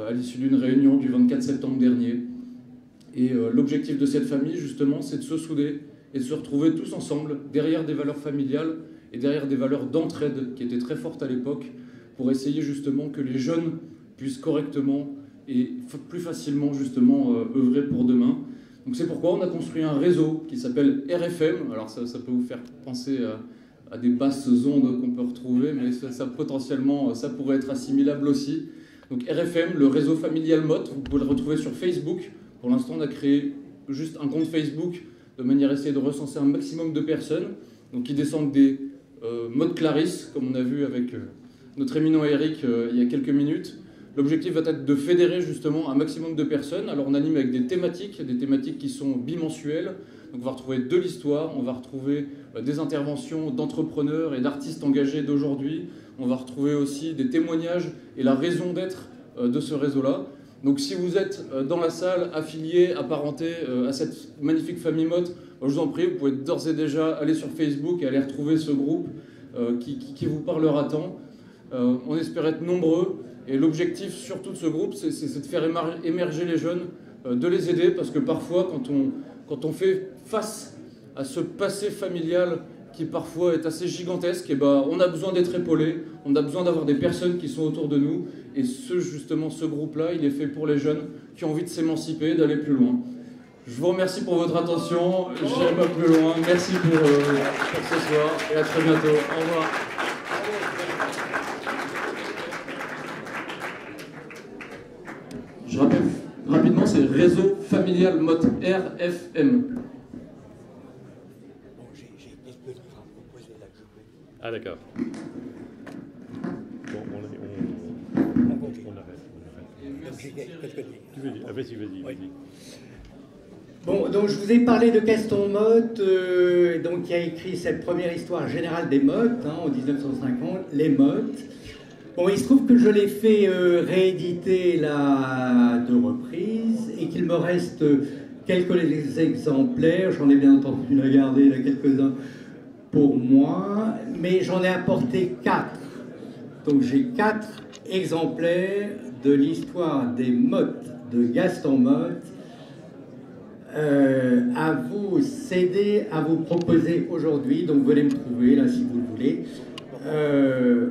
à l'issue d'une réunion du 24 septembre dernier. Et l'objectif de cette famille, justement, c'est de se souder et de se retrouver tous ensemble derrière des valeurs familiales et derrière des valeurs d'entraide qui étaient très fortes à l'époque, pour essayer justement que les jeunes puissent correctement et plus facilement justement œuvrer pour demain. Donc c'est pourquoi on a construit un réseau qui s'appelle RFM. Alors ça peut vous faire penser à des basses ondes qu'on peut retrouver, mais potentiellement ça pourrait être assimilable aussi. Donc RFM, le réseau familial Mottes, vous pouvez le retrouver sur Facebook. Pour l'instant on a créé juste un compte Facebook de manière à essayer de recenser un maximum de personnes, donc qui descendent des Mottes Clarisse, comme on a vu avec notre éminent Eric il y a quelques minutes. L'objectif va être de fédérer justement un maximum de personnes. Alors on anime avec des thématiques qui sont bimensuelles. Donc on va retrouver de l'histoire, on va retrouver des interventions d'entrepreneurs et d'artistes engagés d'aujourd'hui. On va retrouver aussi des témoignages et la raison d'être de ce réseau-là. Donc si vous êtes dans la salle, affilié, apparenté à cette magnifique famille Mottes, je vous en prie, vous pouvez d'ores et déjà aller sur Facebook et aller retrouver ce groupe qui vous parlera tant. On espère être nombreux. Et l'objectif surtout de ce groupe, c'est de faire émerger les jeunes, de les aider, parce que parfois, quand on fait face à ce passé familial qui parfois est assez gigantesque, et ben, on a besoin d'être épaulé, on a besoin d'avoir des personnes qui sont autour de nous. Et justement, ce groupe-là, il est fait pour les jeunes qui ont envie de s'émanciper, d'aller plus loin. Je vous remercie pour votre attention, j'irai pas plus loin. Merci pour ce soir et à très bientôt. Au revoir. Je rappelle rapidement, c'est Réseau Familial Mottes, RFM. Ah d'accord. Bon, on arrête. Vas-y. Bon, donc je vous ai parlé de Gaston Motte, donc qui a écrit cette première histoire générale des Mottes, en 1950, Les Mottes. Bon, il se trouve que je l'ai fait rééditer là à 2 reprises et qu'il me reste quelques exemplaires. J'en ai bien entendu la garder, là, quelques-uns pour moi, mais j'en ai apporté 4. Donc j'ai 4 exemplaires de l'histoire des Mottes de Gaston Motte à vous céder, à vous proposer aujourd'hui. Donc venez me trouver là si vous le voulez.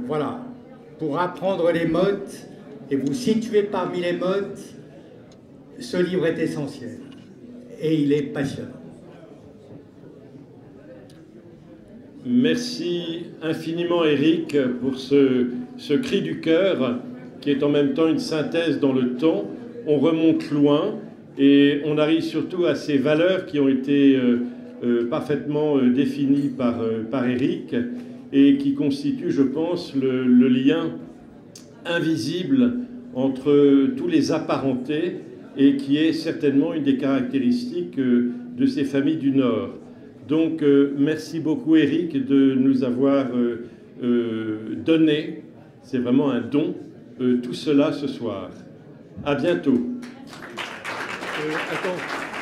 Voilà. Pour apprendre les Mottes et vous situer parmi les Mottes, ce livre est essentiel et il est passionnant. Merci infiniment Eric pour ce cri du cœur qui est en même temps une synthèse dans le temps. On remonte loin et on arrive surtout à ces valeurs qui ont été parfaitement définies par Eric, et qui constitue, je pense, le lien invisible entre tous les apparentés et qui est certainement une des caractéristiques de ces familles du Nord. Donc, merci beaucoup, Éric, de nous avoir donné, c'est vraiment un don, tout cela ce soir. À bientôt. Attends.